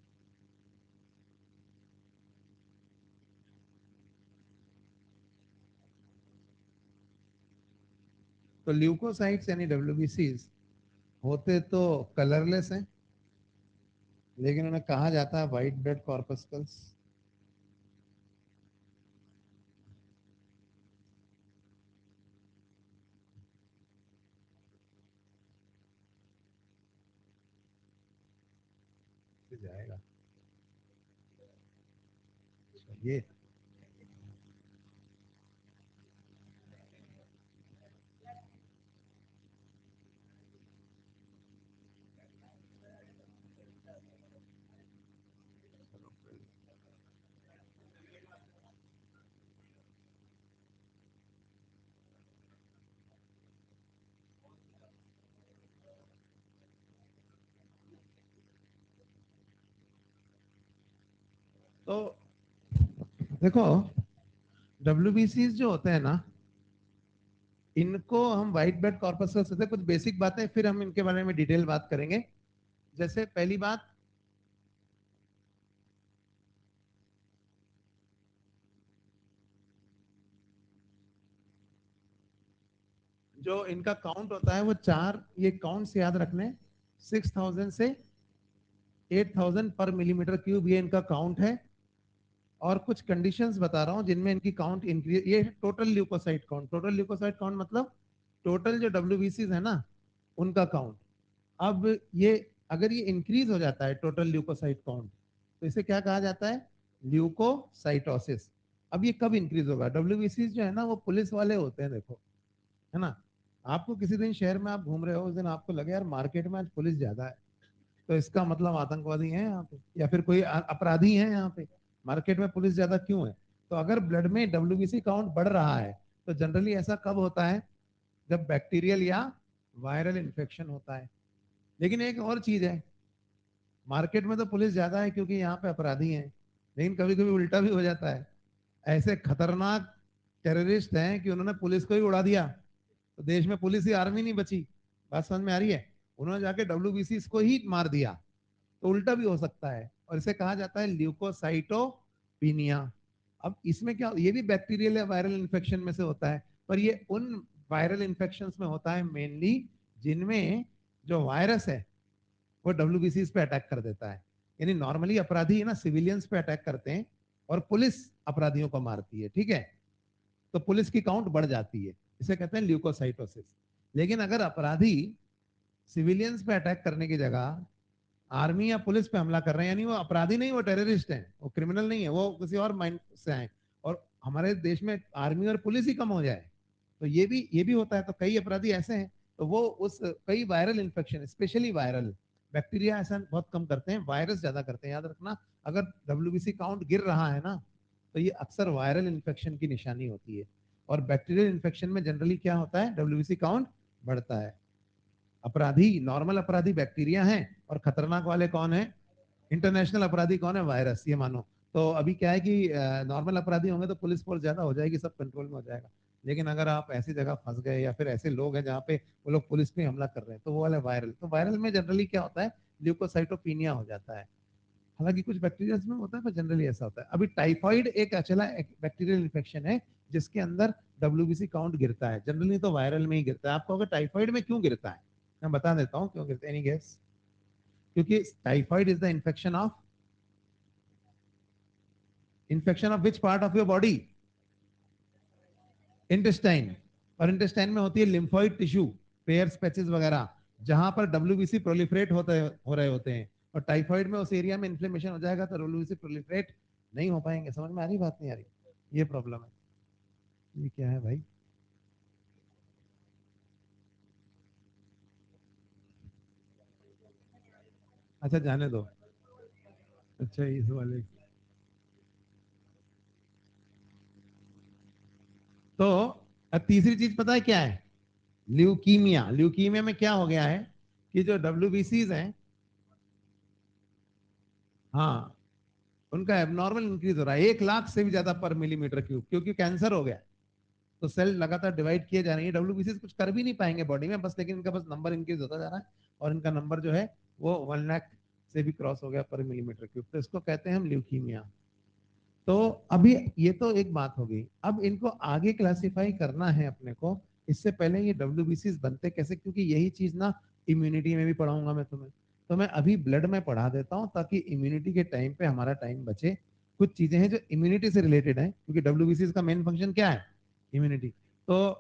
तो ल्यूकोसाइट्स यानी डब्ल्यूबीसी होते तो कलरलेस हैं, लेकिन उन्हें कहा जाता है व्हाइट ब्लड कॉर्पस्कल्स। जाएगा ये। तो देखो डब्ल्यूबीसी जो होते हैं ना, इनको हम व्हाइट ब्लड कॉर्पस्कल्स होते हैं। कुछ बेसिक बातें फिर हम इनके बारे में डिटेल बात करेंगे। जैसे पहली बात, जो इनका काउंट होता है वो चार, ये काउंट से याद रखने, 6000 से 8000 पर मिलीमीटर क्यूब, ये इनका काउंट है। और कुछ कंडीशंस बता रहा हूं जिनमें इनकी काउंट इंक्रीज, ये total leucocyte count. Total leucocyte count मतलब टोटल जो डब्ल्यूबीसी है ना, उनका काउंट। अब ये अगर ये इंक्रीज हो जाता है टोटल ल्यूकोसाइट काउंट, तो इसे क्या कहा जाता है? ल्यूकोसाइटोसिस। अब ये कब इंक्रीज होगा? डब्ल्यूबीसी जो है ना वो पुलिस वाले होते हैं, देखो, है ना। आपको किसी दिन शहर में आप घूम रहे हो, उस दिन आपको लगे यार मार्केट में आज पुलिस ज्यादा है, तो इसका मतलब आतंकवादी हैं यहाँ पे या फिर कोई अपराधी हैं यहाँ पे। मार्केट में पुलिस ज्यादा क्यों है? तो अगर ब्लड में डब्ल्यूबीसी काउंट बढ़ रहा है, तो जनरली ऐसा कब होता है? जब बैक्टीरियल या वायरल इन्फेक्शन होता है। लेकिन एक और चीज है, मार्केट में तो पुलिस ज्यादा है क्योंकि यहाँ पे अपराधी हैं, लेकिन कभी कभी उल्टा भी हो जाता है। ऐसे खतरनाक टेररिस्ट हैं कि उन्होंने पुलिस को ही उड़ा दिया, तो देश में पुलिस ही आर्मी नहीं बची। बात समझ में आ रही है? उन्होंने जाके डब्ल्यूबीसी को ही मार दिया। तो उल्टा भी हो सकता है, और इसे कहा जाता है ल्यूकोसाइटोपिनिया। अब इसमें क्या, ये भी बैक्टीरियल या वायरल इन्फेक्शन में से होता है, पर ये उन वायरल इन्फेक्शन में होता है मेनली जिनमें जो वायरस है वो डब्ल्यूबीसी पे अटैक कर देता है। यानी नॉर्मली अपराधी है ना सिविलियंस पे अटैक करते हैं, और पुलिस अपराधियों को मारती है, ठीक है। तो पुलिस की काउंट बढ़ जाती है, इसे कहते हैं ल्यूकोसाइटोसिस। लेकिन अगर अपराधी सिविलियंस पे अटैक करने की जगह आर्मी या पुलिस पे हमला कर रहे हैं, यानी वो अपराधी नहीं, वो टेररिस्ट हैं, वो क्रिमिनल नहीं है, वो किसी और माइंड से आए, और हमारे देश में आर्मी और पुलिस ही कम हो जाए, तो ये भी होता है। तो कई अपराधी ऐसे हैं, तो वो उस कई viral infection, specially viral, bacteria ऐसा बहुत कम करते हैं, वायरस ज्यादा करते हैं। याद रखना, अगर डब्ल्यूबीसी काउंट गिर रहा है ना, तो ये अक्सर वायरल इन्फेक्शन की निशानी होती है। और बैक्टीरियल इन्फेक्शन में जनरली क्या होता है? डब्ल्यूबीसी काउंट बढ़ता है। अपराधी, नॉर्मल अपराधी बैक्टीरिया हैं, और खतरनाक वाले कौन है? इंटरनेशनल अपराधी कौन है? वायरस, ये मानो। तो अभी क्या है कि नॉर्मल अपराधी होंगे तो पुलिस फोर्स ज्यादा हो जाएगी, सब कंट्रोल में हो जाएगा। लेकिन अगर आप ऐसी जगह फंस गए या फिर ऐसे लोग हैं जहाँ पे वो लोग पुलिस पे हमला कर रहे हैं, तो वो वाला वायरल, तो वायरल में जनरली क्या होता है, ल्यूकोसाइटोपिनिया हो जाता है। हालांकि कुछ बैक्टीरिया में होता है, पर जनरली ऐसा होता है। अभी टाइफाइड एक अचला बैक्टीरियल इन्फेक्शन है जिसके अंदर डब्ल्यूबीसी काउंट गिरता है, जनरली तो वायरल में ही गिरता है। आपको अगर टाइफाइड में क्यों गिरता है, मैं बता देता हूँ क्यों गिरता है। Any guess? क्योंकि typhoid is the infection of which part of your body? Intestine. और इंटेस्टाइन में होती है लिम्फोइड टिश्यू, पेयर्स पैचेस वगैरह, जहां पर डब्ल्यूबीसी प्रोलिफरेट हो रहे होते हैं। और टाइफाइड में उस एरिया में इन्फ्लेमेशन हो जाएगा तो डब्ल्यूबीसी प्रोलिफरेट नहीं हो पाएंगे। समझ में आ रही बात? नहीं आ रही? ये प्रॉब्लम है। ये क्या है भाई? अच्छा जाने दो। अच्छा इस वाले, तो अब तीसरी चीज पता है क्या है? ल्यूकीमिया। ल्यूकीमिया में क्या हो गया है कि जो डब्ल्यूबीसीज हैं, हाँ, उनका एबनॉर्मल इंक्रीज हो रहा है, 1 लाख से भी ज्यादा पर मिलीमीटर क्यूब, क्योंकि कैंसर हो गया। तो सेल लगातार डिवाइड किए जा रही है, डब्ल्यूबीसी कुछ कर भी नहीं पाएंगे बॉडी में बस, लेकिन इनका बस नंबर इंक्रीज होता जा रहा है। और इनका नंबर जो है वो 1 लाख से भी क्रॉस हो गया पर मिलीमीटर क्यूब, तो इसको कहते हैं हम ल्यूकीमिया। तो अभी ये तो एक बात हो गई, अब इनको आगे क्लासिफाई करना है अपने को। इससे पहले ये डब्ल्यूबीसी बनते कैसे, क्योंकि यही चीज ना इम्यूनिटी में भी पढ़ाऊंगा मैं तुम्हें। तो मैं अभी ब्लड में पढ़ा देता हूँ ताकि इम्यूनिटी के टाइम पे हमारा टाइम बचे। कुछ चीजें हैं जो इम्यूनिटी से रिलेटेड है, क्योंकि डब्ल्यूबीसी का मेन फंक्शन क्या है? इम्यूनिटी। तो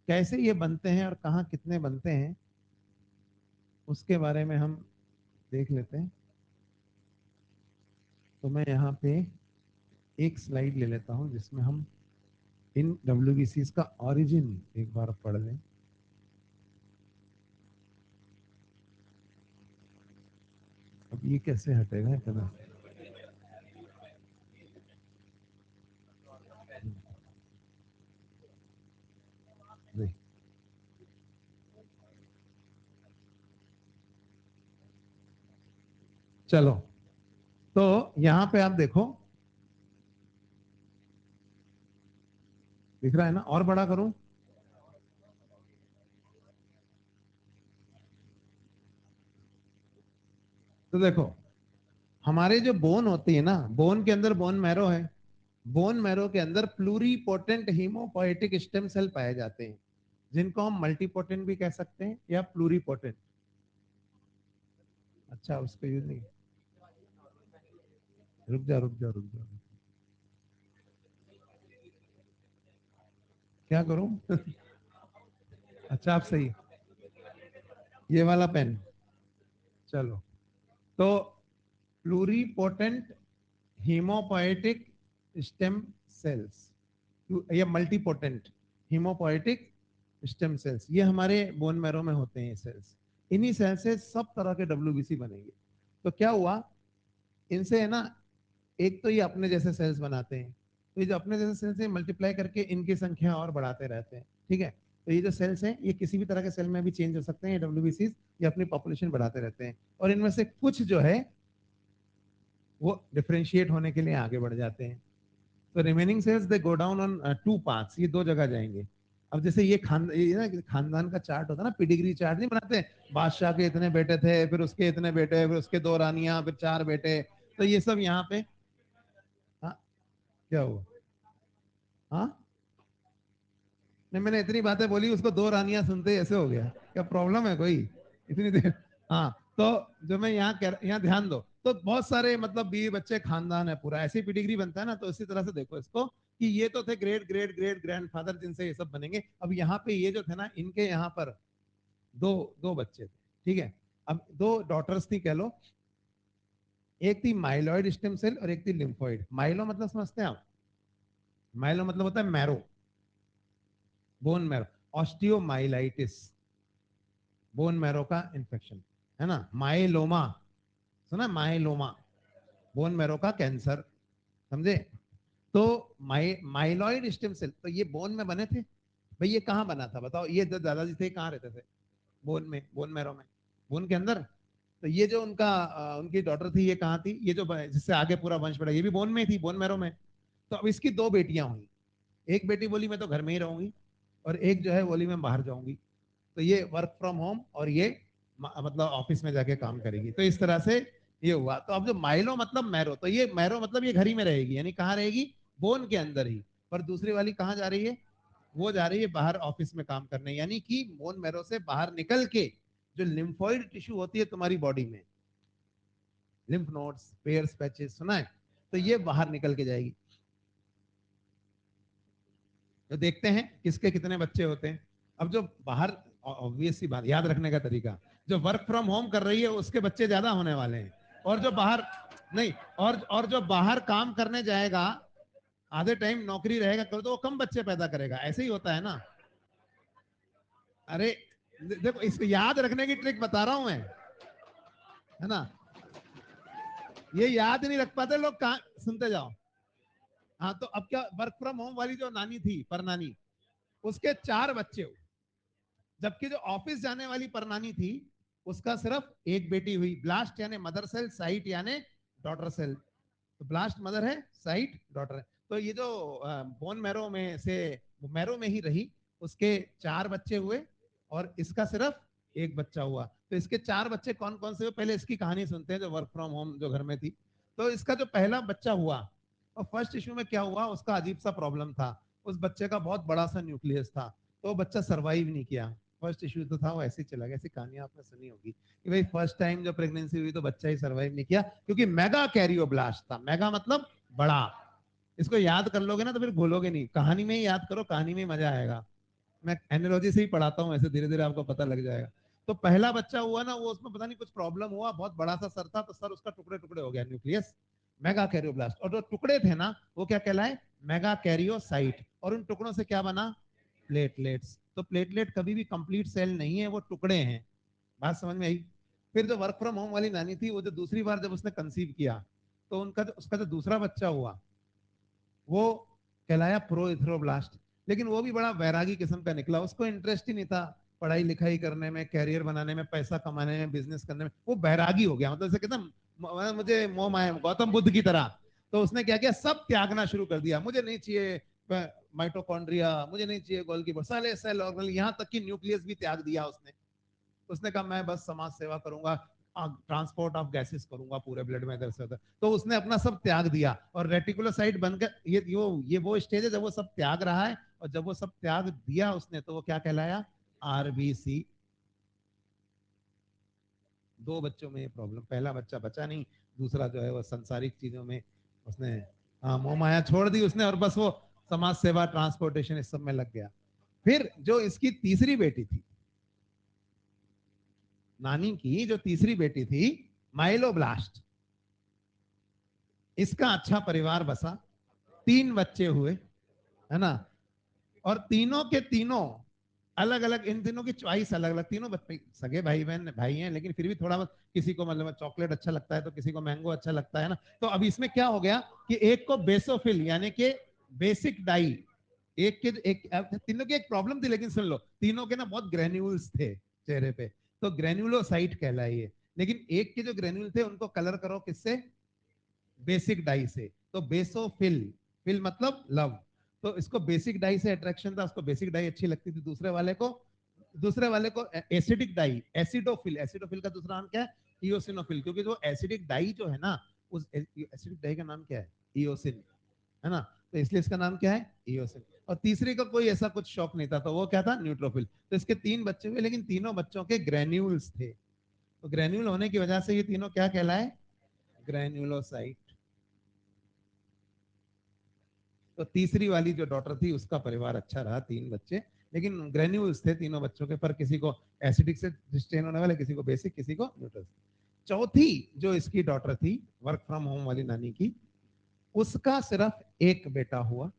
कैसे ये बनते हैं और कहाँ कितने बनते हैं, उसके बारे में हम देख लेते हैं। तो मैं यहाँ पे एक स्लाइड ले लेता हूँ जिसमें हम इन डब्ल्यूबीसी का ऑरिजिन एक बार पढ़ लें। अब ये कैसे हटेगा इतना? नहीं। चलो, तो यहाँ पे आप देखो, दिख रहा है ना? और बड़ा करूं? तो देखो, हमारे जो बोन होती है ना, बोन के अंदर बोन मैरो है। बोन मैरो के अंदर प्लूरीपोटेंट हीमोपोएटिक स्टेम सेल पाए जाते हैं, जिनको हम मल्टीपोटेंट भी कह सकते हैं या प्लूरीपोटेंट। अच्छा, उसको यूज नहीं। रुक जा रुक जा रुक जा, क्या करूं? अच्छा आप सही, ये वाला पेन। चलो, तो प्लूरीपोटेंट हीमोपोएटिक स्टेम सेल्स या मल्टीपोटेंट हीमोपोएटिक स्टेम सेल्स, ये हमारे बोन मैरो में होते हैं सेल्स। इन्हीं सेल से सब तरह के डब्ल्यूबीसी बनेंगे। तो क्या हुआ, इनसे है ना, एक तो ये अपने जैसे सेल्स बनाते हैं, तो ये जो अपने जैसे सेल्स हैं मल्टीप्लाई करके इनकी संख्या और बढ़ाते रहते हैं। ठीक है? तो ये जो सेल्स हैं ये किसी भी तरह के सेल में भी चेंज हो सकते हैं, डब्ल्यूबीसी ये अपनी पॉपुलेशन बढ़ाते रहते हैं। और इनमें से कुछ जो है वो डिफरेंशिएट होने के लिए आगे बढ़ जाते हैं। तो remaining cells they go down on 2 parts, ये 2 जगह जाएंगे। अब जैसे ये ना खानदान का चार्ट होता है ना, पिडिग्री चार्ट नहीं बनाते? बादशाह के इतने बेटे थे, फिर उसके इतने बेटे, फिर उसके 2 रानियां, फिर 4 बेटे। तो ये सब यहाँ पे, हाँ, क्या हुआ? हाँ, नहीं मैंने इतनी बातें बोली, उसको 2 रानियां सुनते ही ऐसे हो गया, क्या प्रॉब्लम है कोई? इतनी देर। हाँ, तो जो मैं यहाँ ध्यान दो, तो बहुत सारे मतलब 20 बच्चे खानदान है पूरा, ऐसी पिडिग्री बनता है ना। तो इसी तरह से देखो इसको कि ये तो थे ग्रेट ग्रेट ग्रेट ग्रैंडफादर जिनसे ये सब बनेंगे। अब यहाँ पे ये जो थे ना, इनके यहाँ पर दो दो बच्चे थे। ठीक है? अब 2 डॉटर्स थी कह लो। एक थी माइलॉइड स्टेम सेल और एक थी लिम्फोइड। माइलो मतलब समझते हैं आप? माइलो मतलब होता है marrow, bone marrow. Osteomyelitis, bone marrow का इंफेक्शन, है ना? माइलोमा, सुना? माइलोमा, बोन मैरो का कैंसर। समझे? तो माइलॉइड स्टेम सेल तो ये बोन में बने थे। भाई ये कहाँ बना था बताओ? ये जो दादाजी थे कहाँ रहते थे? बोन में, बोन मैरो में, बोन के अंदर। तो ये जो उनकी डॉटर थी, ये कहाँ थी? ये जो जिससे आगे पूरा वंश बढ़ा, ये भी बोन में थी, बोन मैरो में। तो अब इसकी 2 बेटियां हुई। एक बेटी बोली मैं तो घर में ही रहूंगी, और एक जो है बोली मैं बाहर जाऊंगी। तो ये वर्क फ्रॉम होम और ये मतलब ऑफिस में जाके काम करेगी। तो इस तरह से ये हुआ। तो अब जो माइलो मतलब मैरो, तो ये मैरो मतलब ये घर ही में रहेगी, यानी कहाँ रहेगी, बोन के अंदर ही। पर दूसरी वाली कहाँ जा रही है, वो जा रही है बाहर ऑफिस में काम करने, यानी कि बोन मैरो से बाहर निकल के जो लिम्फोइड टिश्यू होती है तुम्हारी बॉडी में, लिम्फ नोड्स, पेयर्स, पैचेस, सुना है, तो ये बाहर निकल के जाएगी। तो देखते हैं किसके कितने बच्चे होते हैं। अब जो बाहर, ऑब्वियस सी बात, याद रखने का तरीका, जो वर्क फ्रॉम होम कर रही है उसके बच्चे ज्यादा होने वाले हैं, और जो बाहर नहीं, और जो बाहर काम करने जाएगा, आधे टाइम नौकरी रहेगा तो वो कम बच्चे पैदा करेगा, ऐसे ही होता है ना। अरे देखो, इसको याद रखने की ट्रिक बता रहा हूं मैं, है ना। ये याद नहीं रख पाते लोग, कहाँ सुनते जाओ। हाँ, तो अब क्या, वर्क फ्रॉम होम वाली जो नानी थी, पर नानी, उसके 4 बच्चे हुए, जबकि जो ऑफिस जाने वाली परनानी थी उसका सिर्फ एक बेटी हुई। ब्लास्ट यानी मदर सेल, साइट यानी डॉटर सेल। तो ब्लास्ट मदर है, साइट डॉटर है। तो ये जो बोन मैरो में से, मैरो में ही रही, उसके 4 बच्चे हुए और इसका सिर्फ एक बच्चा हुआ। तो इसके 4 बच्चे कौन कौन से हुए, पहले इसकी कहानी सुनते हैं, जो वर्क फ्रॉम होम जो घर में थी। तो इसका जो पहला बच्चा हुआ, और फर्स्ट इश्यू में क्या हुआ, उसका अजीब सा प्रॉब्लम था। उस बच्चे का बहुत बड़ा सा न्यूक्लियस था, तो वो बच्चा सर्वाइव नहीं किया। फर्स्ट इश्यू तो था, वो ऐसे ही चला गया। ऐसी कहानियां आपने सुनी होगी कि भाई फर्स्ट टाइम जब प्रेगनेंसी हुई तो बच्चा ही सर्वाइव नहीं किया, क्योंकि मेगा कैरियोब्लास्ट था। मेगा मतलब बड़ा। इसको याद कर लोगे ना तो फिर भूलोगे नहीं, कहानी में ही याद करो, कहानी में ही मजा आएगा। मैं एनालॉजी से ही पढ़ाता हूँ, ऐसे धीरे धीरे आपको पता लग जाएगा। तो पहला बच्चा हुआ ना, वो उसमें पता नहीं कुछ प्रॉब्लम हुआ, बहुत बड़ा सा सर था, तो सर उसका टुकड़े टुकड़े हो गया, न्यूक्लियस, मेगा कैरियोब्लास्ट। और जो टुकड़े थे ना, वो क्या कहलाए, मेगा कैरियोसाइट। और उन टुकड़ों से क्या बना, प्लेटलेट्स। तो प्लेटलेट कभी भी कंप्लीट सेल नहीं है, वो टुकड़े हैं। बात समझ में आई। फिर जो वर्क फ्रॉम होम वाली नानी थी, वो जो दूसरी बार जब उसने कंसीव किया, तो उनका उसका जो दूसरा बच्चा हुआ, वो कहलाया प्रोइथ्रोब्लास्ट। लेकिन वो भी बड़ा वैरागी किस्म का निकला, उसको इंटरेस्ट ही नहीं था पढ़ाई लिखाई करने में, कैरियर बनाने में, पैसा कमाने में, बिजनेस करने में। वो बैरागी हो गया, मतलब जैसे कहते हैं, मुझे मोह माया, गौतम बुद्ध की तरह। तो उसने क्या किया, सब त्यागना शुरू कर दिया। मुझे नहीं चाहिए माइटोकॉन्ड्रिया, मुझे नहीं चाहिए गोल्गी साले सेल ऑर्गेनल, यहाँ तक कि न्यूक्लियस भी त्याग दिया उसने। उसने कहा मैं बस समाज सेवा करूंगा, ट्रांसपोर्ट ऑफ गैसेस करूंगा पूरे ब्लड में इधर से उधर। तो उसने अपना सब त्याग दिया, और रेटिकुलोसाइट बनकर, ये वो स्टेज है जब वो सब त्याग रहा है। और जब वो सब त्याग दिया उसने, तो वो क्या कहलाया, आरबीसी। 2 बच्चों में ये प्रॉब्लम, पहला बच्चा बचा नहीं, दूसरा जो है वो संसारिक चीजों में उसने, हाँ, मोह माया छोड़ दी उसने, और बस वो समाज सेवा, ट्रांसपोर्टेशन, इस सब में लग गया। फिर जो इसकी तीसरी बेटी थी, नानी की जो तीसरी बेटी थी, माइलोब्लास्ट, इसका अच्छा परिवार बसा, 3 बच्चे हुए, है ना। और तीनों के तीनों अलग अलग, इन तीनों की चॉइस अलग अलग, तीनों बच्चे सगे भाई बहन भाई हैं, लेकिन फिर भी थोड़ा बहुत किसी को मतलब चॉकलेट अच्छा लगता है, तो किसी को मैंगो अच्छा लगता है ना। तो अब इसमें क्या हो गया कि एक को बेसोफिल यानी कि बेसिक डाई, एक के एक, तीनों की एक प्रॉब्लम थी, लेकिन सुन लो, तीनों के ना बहुत ग्रेन्यूल्स थे चेहरे पे, तो ग्रेन्यूलोसाइट कहलाइए। लेकिन एक के जो ग्रेन्यूल थे उनको कलर करो किससे, बेसिक डाई से। तो बेसोफिल, फिल मतलब लव। तो इसको बेसिक डाई से अट्रैक्शन था, उसको बेसिक डाई अच्छी लगती थी। दूसरे वाले को एसिडिक डाई, एसिडोफिल, एसिडोफिल का दूसरा नाम क्या है, इओसिनोफिल। क्योंकि जो एसिडिक डाई जो है ना, उस एसिडिक डाई का नाम क्या है, इओसिन, है ना। तो इसलिए इसका नाम क्या है, इओसिन। और तीसरे का कोई ऐसा कुछ शौक नहीं था, तो वो क्या था, न्यूट्रोफिल। तो इसके 3 बच्चे हुए, लेकिन तीनों बच्चों के ग्रेन्यूल्स थे। तो ग्रेन्यूल होने की वजह से ये तीनों क्या कहलाए, ग्रेन्यूलोसाइट। तो तीसरी वाली जो डॉटर थी उसका परिवार अच्छा रहा, 3 बच्चे, लेकिन ग्रेन्यूल्स थे तीनों बच्चों के, पर किसी को एसिडिक से स्टेन होने वाले, किसी को बेसिक, किसी को न्यूट्रल। चौथी जो इसकी डॉटर थी, वर्क फ्रॉम होम वाली नानी की, उसका सिर्फ एक बेटा हुआ,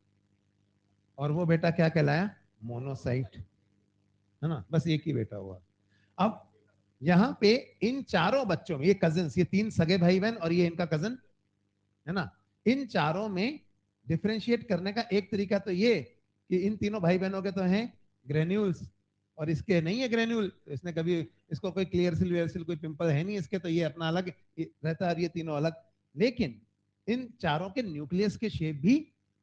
और वो बेटा क्या कहलाया, मोनोसाइट, है ना, बस एक ही बेटा हुआ। अब यहाँ पे इन चारों बच्चों में, ये कजिन्स, ये 3 सगे भाई बहन और ये इनका कजन, है ना, इन चारों में डिफरेंशिएट करने का एक तरीका तो ये कि इन तीनों भाई बहनों के तो हैं ग्रेन्यूल्स, और इसके नहीं है ग्रेन्यूल, इसने कभी, इसको कोई क्लियर सिल वेयर सिल कोई पिंपल है नहीं इसके, तो ये अपना अलग रहता है, और ये तीनों अलग। लेकिन इन चारों के न्यूक्लियस के शेप भी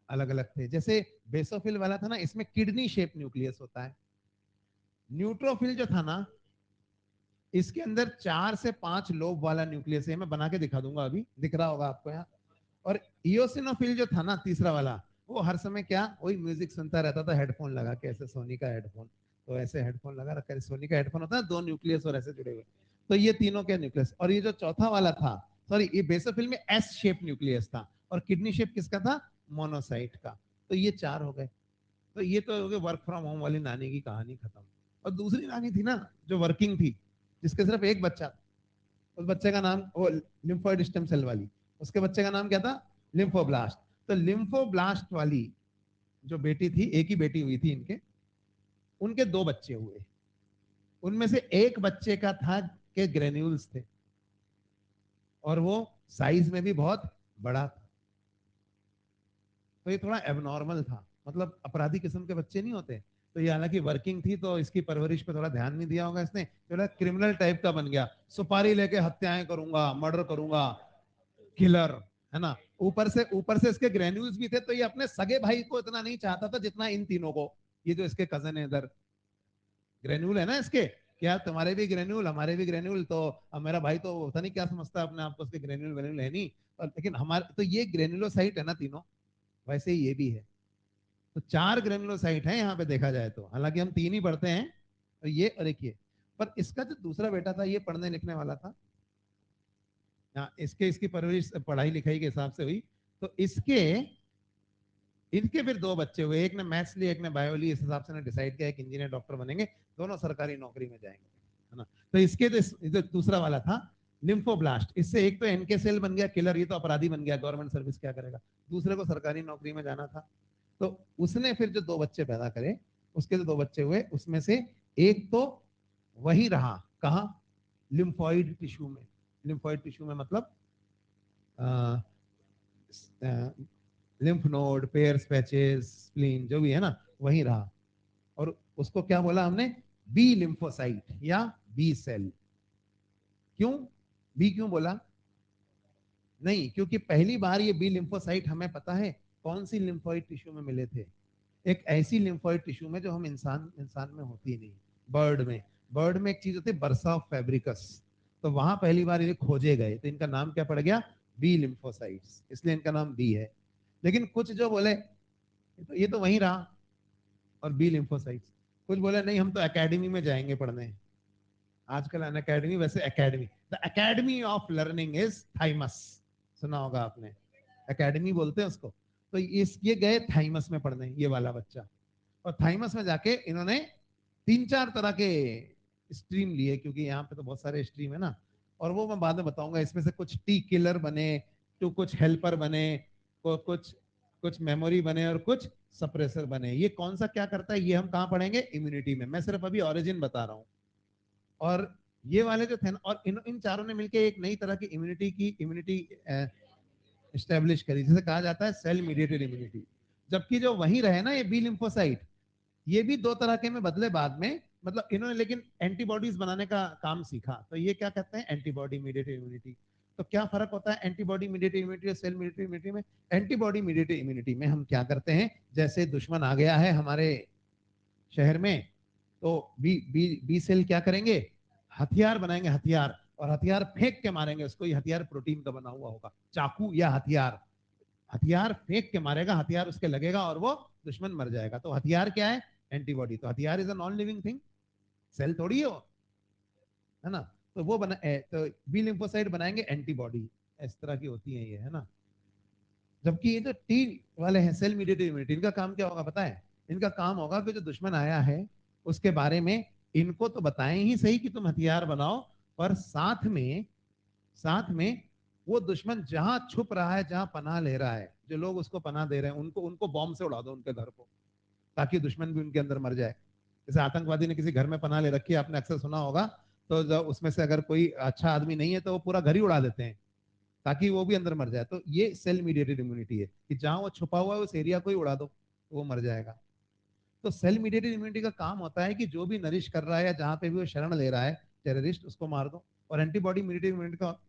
अलग अलग थे। जैसे बेसोफिल वाला था ना, इसमें किडनी शेप न्यूक्लियस होता है। न्यूट्रोफिल जो था ना, इसके अंदर 4 से 5 लोब वाला न्यूक्लियस है। मैं बना के दिखा दूंगा, अभी दिख रहा होगा आपको यहाँ। और इयोसिनोफिल जो था ना, तीसरा वाला, वो हर समय क्या, वही म्यूजिक सुनता रहता था हेडफोन लगा के, ऐसे सोनी का हेडफोन। तो ऐसे हेडफोन लगा रखा है, सोनी का हेडफोन होता है, 2 न्यूक्लियस और ऐसे जुड़े हुए। तो ये तीनों के न्यूक्लियस। और ये जो चौथा वाला था, सॉरी, ये बेसोफिल में एस शेप न्यूक्लियस था। और किडनी शेप किसका था? मोनोसाइट का। तो ये 4 हो गए। तो ये तो हो गए वर्क फ्रॉम होम वाली नानी की कहानी खत्म। और दूसरी नानी थी ना, जो वर्किंग थी, जिसके सिर्फ एक बच्चा था। उस बच्चे का नाम, वो लिम्फोइड स्टेम सेल वाली, उसके बच्चे का नाम क्या था? लिम्फोब्लास्ट। तो लिम्फोब्लास्ट वाली जो बेटी थी, एक ही बेटी हुई थी इनके, उनके 2 बच्चे हुए। उनमें से एक बच्चे का था के ग्रेन्यूल्स थे, और वो साइज में भी बहुत बड़ा था। तो ये थोड़ा एबनॉर्मल था, मतलब अपराधी किस्म के बच्चे नहीं होते। तो ये हालांकि वर्किंग थी, तो इसकी परवरिश पे थोड़ा ध्यान नहीं दिया होगा इसने, थोड़ा क्रिमिनल टाइप का बन गया। सुपारी लेके हत्याएं करूंगा, मर्डर करूंगा, किलर, है ना। ऊपर से इसके ग्रेन्यूल्स भी थे। तो ये अपने सगे भाई को इतना नहीं चाहता था जितना इन तीनों को। ये जो इसके कजन है इधर, ग्रेन्यूल है ना इसके, क्या तुम्हारे भी ग्रेन्यूल, हमारे भी ग्रेन्यूल। तो अब मेरा भाई तो पता नहीं क्या समझता है अपने आप को, उसके ग्रेन्यूल ग्रेन्यूल है नहीं। और लेकिन हमारे तो ये ग्रेन्युलोसाइट है ना तीनों, वैसे ही ये भी है। तो 4 ग्रेनुलोसाइट है यहाँ पे देखा जाए तो, हालांकि हम 3 ही पढ़ते हैं, और ये और एक ये। पर इसका जो दूसरा बेटा था, ये पढ़ने लिखने वाला था। हाँ, इसके इसकी परवरिश पढ़ाई लिखाई के हिसाब से हुई। तो इनके फिर 2 बच्चे हुए, एक ने मैथ्स ली, एक ने बायो ली। इस हिसाब से ने डिसाइड किया एक इंजीनियर डॉक्टर बनेंगे, दोनों सरकारी नौकरी में जाएंगे, है ना। तो इसके जो दूसरा वाला था लिम्फोब्लास्ट, इससे एक तो एनके सेल बन गया किलर, ये तो अपराधी बन गया, गवर्नमेंट सर्विस क्या करेगा। दूसरे को सरकारी नौकरी में जाना था। तो उसने फिर जो 2 बच्चे पैदा करे, उसके जो 2 बच्चे हुए, उसमें से एक तो वही रहा, कहा, लिम्फॉइड टिश्यू में। लिम्फॉइड टिश्यू में मतलब lymph node, pairs, patches, spleen, जो भी है ना, वही रहा। और उसको क्या बोला हमने? बी लिम्फोसाइट या बी सेल। क्यों बी क्यों बोला? नहीं, क्योंकि पहली बार ये बी लिम्फोसाइट हमें पता है कौन सी लिम्फोइड टिश्यू में मिले थे। एक ऐसी लिम्फोइड टिश्यू में जो हम इंसान इंसान में होती नहीं, बर्ड में। बर्ड में एक चीज होती है बर्सा ऑफ फेब्रिकस। तो वहां पहली बार ये खोजे गए, तो इनका नाम क्या पड़ गया? बी लिम्फोसाइट्स, इसलिए इनका नाम बी है। लेकिन कुछ जो बोले ये तो वहीं रहा, और बी लिम्फोसाइट्स। कुछ बोले नहीं, हम तो एकेडमी में जाएंगे पढ़ने। आजकल अन अकेडमी, वैसे academy, the academy of learning is thymus, सुना होगा आपने, एकेडमी बोलते हैं उसको। तो ये गए थाइमस में पढ़ने, ये वाला बच्चा। और थाइमस में जाके इन्होंने 3-4 तरह के स्ट्रीम लिए, क्योंकि यहाँ पे तो बहुत सारे स्ट्रीम है ना। और वो मैं बाद में बताऊंगा, इसमें से कुछ टी किलर बने, तो कुछ हेल्पर बने, कुछ कुछ मेमोरी बने, और कुछ सप्रेसर बने। ये कौन सा क्या करता है, ये हम कहाँ पढ़ेंगे? इम्यूनिटी में। मैं सिर्फ अभी ओरिजिन बता रहा हूँ। और ये वाले जो थे ना, और इन इन चारों ने मिलकर एक नई तरह की इम्यूनिटी एस्टेब्लिश करी, जिसे कहा जाता है सेल मीडिएटेड इम्यूनिटी। जबकि जो वहीं रहे ना, ये बी लिम्फोसाइट, ये भी 2 तरह के में बदले बाद में, मतलब इन्होंने लेकिन एंटीबॉडीज बनाने का काम सीखा। तो ये क्या कहते हैं? Antibody mediated immunity. तो क्या फर्क होता है एंटीबॉडी मीडिएटेड इम्यूनिटी और सेल मीडिएटेड इम्यूनिटी में? एंटीबॉडी मीडिएटेड इम्यूनिटी में हम क्या करते हैं, जैसे दुश्मन आ गया है हमारे शहर में, तो बी बी बी सेल क्या करेंगे? हथियार बनाएंगे, हथियार। और हथियार फेंक के मारेंगे उसको। ये हथियार प्रोटीन का बना हुआ होगा, चाकू या हथियार। हथियार फेंक के मारेगा, हथियार उसके लगेगा और वो दुश्मन मर जाएगा। तो हथियार क्या है? एंटीबॉडी। तो हथियार is a non living thing, cell थोड़ी है वो, है ना। तो वो बना तो बी लिम्फोसाइट बनाएंगे एंटीबॉडी, इस तरह की होती है ये, है ना। जबकि ये जो टी वाले हैं, सेल मीडिएटेड इम्यूनिटी, इनका काम क्या होगा पता है? इनका काम होगा कि जो दुश्मन आया है उसके बारे में इनको तो बताएं ही सही कि तुम हथियार बनाओ, पर साथ में वो दुश्मन जहां छुप रहा है, जहां पनाह ले रहा है, जो लोग उसको पनाह दे रहे हैं, उनको उनको बॉम्ब से उड़ा दो उनके घर को, ताकि दुश्मन भी उनके अंदर मर जाए। जैसे आतंकवादी ने किसी घर में पनाह ले रखी है, आपने अक्सर सुना होगा। तो जब उसमें से अगर कोई अच्छा आदमी नहीं है, तो वो पूरा घर ही उड़ा देते हैं, ताकि वो भी अंदर मर जाए। तो ये सेल मीडिएटेड इम्यूनिटी है, कि जहां वो छुपा हुआ है उस एरिया को ही उड़ा दो, तो वो मर जाएगा। तो सेल मीडिएटेड इम्यूनिटी का काम होता है कि जो भी नरिश कर रहा है या जहां पे भी वो शरण ले रहा है, टेररिस्ट, उसको मार दो। और एंटीबॉडी मीडिएटेड इम्यूनिटी का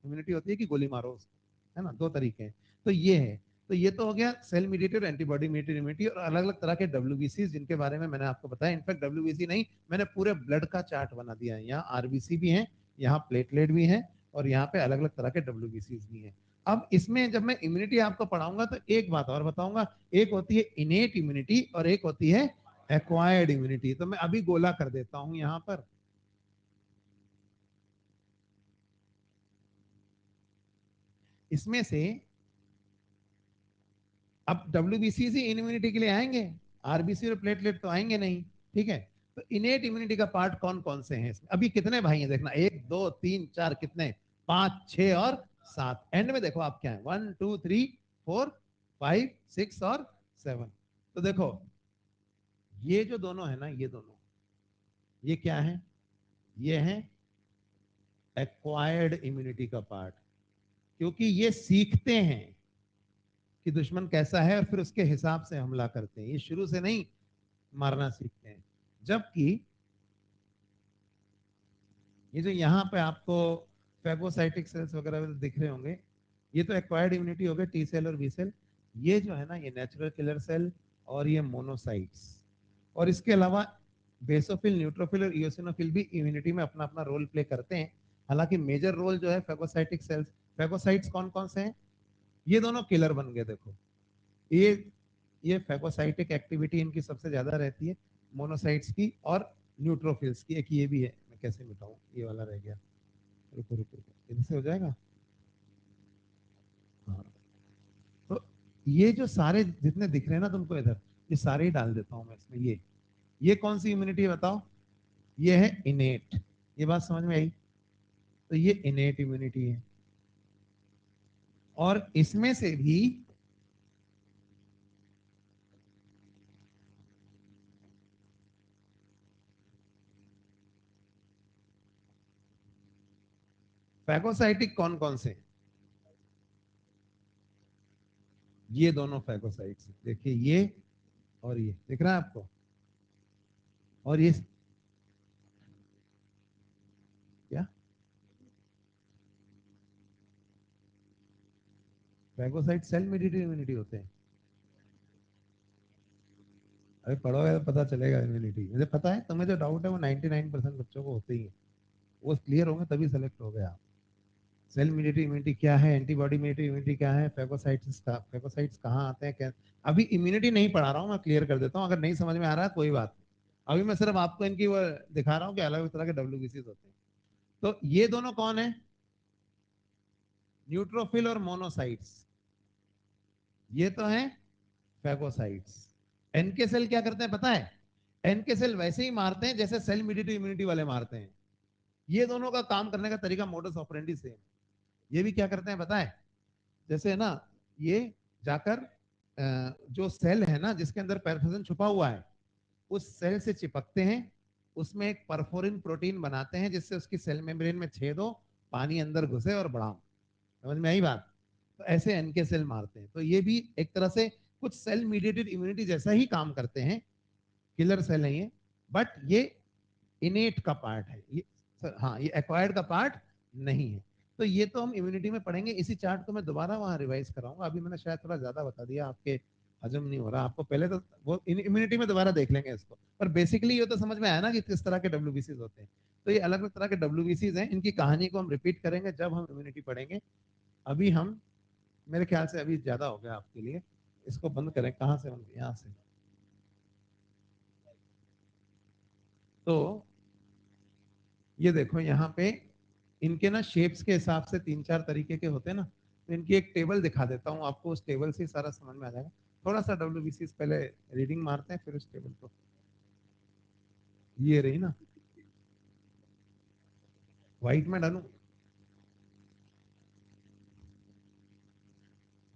इम्यूनिटी होती है कि गोली मारो उसको, है ना। 2 तरीके हैं। तो ये है। तो ये तो हो गया cell mediated antibody mediated immunity और अलग अलग तरह के डब्ल्यूबीसी जिनके बारे में मैंने आपको बताया। इनफैक्ट डब्ल्यूबीसी नहीं, मैंने पूरे ब्लड का चार्ट बना दिया है। यहाँ आरबीसी भी है, यहाँ प्लेटलेट भी है और यहाँ पे अलग अलग तरह के डब्ल्यूबीसी भी हैं। अब इसमें जब मैं इम्यूनिटी आपको पढ़ाऊंगा तो एक बात और बताऊंगा, एक होती है इनेट इम्यूनिटी और एक होती है एक्वायर्ड इम्यूनिटी। तो मैं अभी गोला कर देता हूं यहां पर। इसमें से अब डब्ल्यूबीसी से इम्यूनिटी के लिए आएंगे, आरबीसी और प्लेटलेट तो आएंगे नहीं। ठीक है, तो इनेट इम्यूनिटी का पार्ट कौन कौन से हैं इसमें? अभी कितने भाई हैं देखना, 1 2 3 4, कितने, 5 6 और 7। एंड में देखो आप क्या है, 1 2 3 4 5 6 और 7। तो देखो ये जो दोनों है ना, ये दोनों, ये क्या है, ये है एक्वायर्ड इम्यूनिटी का पार्ट। क्योंकि ये सीखते हैं कि दुश्मन कैसा है और फिर उसके हिसाब से हमला करते हैं, ये शुरू से नहीं मारना सीखते हैं। जबकि ये जो यहाँ पे आपको फेगोसाइटिक सेल्स वगैरह दिख रहे होंगे, ये तो एक्वायर्ड इम्यूनिटी हो गए, टी सेल और बी सेल। ये जो है ना, ये नेचुरल किलर सेल और ये मोनोसाइट्स। और इसके अलावा बेसोफिल, न्यूट्रोफिल और इओसिनोफिल भी इम्यूनिटी में अपना अपना रोल प्ले करते हैं। हालांकि मेजर रोल जो है फेगोसाइटिक सेल्स। फेगोसाइट्स कौन कौन से हैं? ये दोनों किलर बन गए देखो। ये फेगोसाइटिक एक्टिविटी इनकी सबसे ज्यादा रहती है, मोनोसाइट्स की और न्यूट्रोफिल्स की। एक ये भी है, मैं कैसे मिटाऊं, ये वाला रह गया, रुको रुको रुको, इधर से हो जाएगा। हाँ, तो ये जो सारे जितने दिख रहे हैं ना तुमको इधर, ये सारे ही डाल देता हूं मैं इसमें। ये कौन सी इम्यूनिटी है बताओ? ये है इनेट। ये बात समझ में आई? तो ये इनेट इम्यूनिटी है और इसमें से भी फैगोसाइटिक कौन कौन से? ये दोनों फैगोसाइट्स, देखिए ये और ये दिख रहा है आपको? और ये क्या, फैगोसाइट सेल मेडिएटेड इम्यूनिटी होते हैं। अरे पढ़ोगे तो पता चलेगा इम्यूनिटी। मुझे पता है तुम्हें जो डाउट है वो 99% बच्चों को होते ही है। वो क्लियर होंगे तभी सेलेक्ट हो गए आप। सेल मेडिएटेड इम्यूनिटी क्या है, एंटीबॉडी मेडिएटेड इम्यूनिटी क्या है, फैगोसाइट्स का, फैगोसाइट्स कहाँ आते हैं, क्या। अभी इम्यूनिटी नहीं पढ़ा रहा हूँ, मैं क्लियर कर देता हूँ, अगर नहीं समझ में आ रहा है कोई बात नहीं। अभी मैं सिर्फ आपको इनकी वो दिखा रहा हूँ कि अलग अलग तरह के डब्ल्यूबीसी होते हैं। तो ये दोनों कौन है? न्यूट्रोफिल और मोनोसाइट्स। ये तो है फैगोसाइट्स। एनके सेल क्या करते हैं पता है? एनके सेल वैसे ही मारते हैं जैसे सेल मेडिएटेड इम्यूनिटी वाले मारते हैं। ये दोनों का काम करने का तरीका मोडस ऑपरेंडी सेम। ये भी क्या करते हैं पता है? जैसे है ना, ये जाकर जो सेल है ना जिसके अंदर पैराफिन छुपा हुआ है, उस सेल से चिपकते हैं, उसमें एक परफोरिन प्रोटीन बनाते हैं जिससे उसकी सेल मेम्ब्रेन में छेद हो, पानी अंदर घुसे और बढ़ाओ। समझ में आई बात? तो ऐसे एनके सेल मारते हैं। तो ये भी एक तरह से कुछ सेल मीडिएटेड इम्यूनिटी जैसा ही काम करते हैं, किलर सेल है ये, बट ये इनेट का पार्ट है ये। हाँ, ये एक्वायर्ड का पार्ट नहीं है। तो ये तो हम इम्यूनिटी में पढ़ेंगे। इसी चार्ट को मैं दोबारा वहां रिवाइज कराऊंगा, अभी मैंने शायद थोड़ा ज्यादा बता दिया, आपके हजम नहीं हो रहा आपको। पहले तो वो इम्यूनिटी में दोबारा देख लेंगे इसको, पर बेसिकली ये तो समझ में आया ना कि किस तरह के डब्ल्यूबीसीज होते हैं। तो ये अलग अलग तरह के डब्ल्यूबीसीज हैं, इनकी कहानी को हम रिपीट करेंगे जब हम इम्यूनिटी पढ़ेंगे। अभी हम, मेरे ख्याल से अभी ज्यादा हो गया आपके लिए, इसको बंद करें। कहाँ से बंद, यहाँ से। तो ये देखो यहाँ पे इनके ना शेप्स के हिसाब से 3 4 तरीके के होते हैं ना, तो इनकी एक टेबल दिखा देता हूँ आपको, उस टेबल से सारा समझ में आ जाएगा। थोड़ा सा डब्ल्यूबीसी पहले रीडिंग मारते हैं फिर उस टेबल को। ये रही ना, व्हाइट में डालू?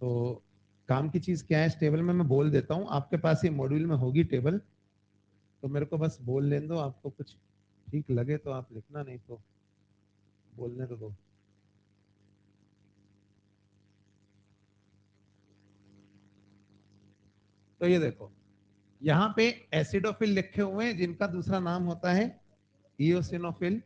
तो काम की चीज क्या है इस टेबल में मैं बोल देता हूँ, आपके पास ये मॉड्यूल में होगी टेबल, तो मेरे को बस बोल लेने दो। आपको कुछ ठीक लगे तो आप लिखना, नहीं तो बोलने तो दो। तो ये देखो यहाँ पे एसिडोफिल लिखे हुए हैं जिनका दूसरा नाम होता है इओसिनोफिल।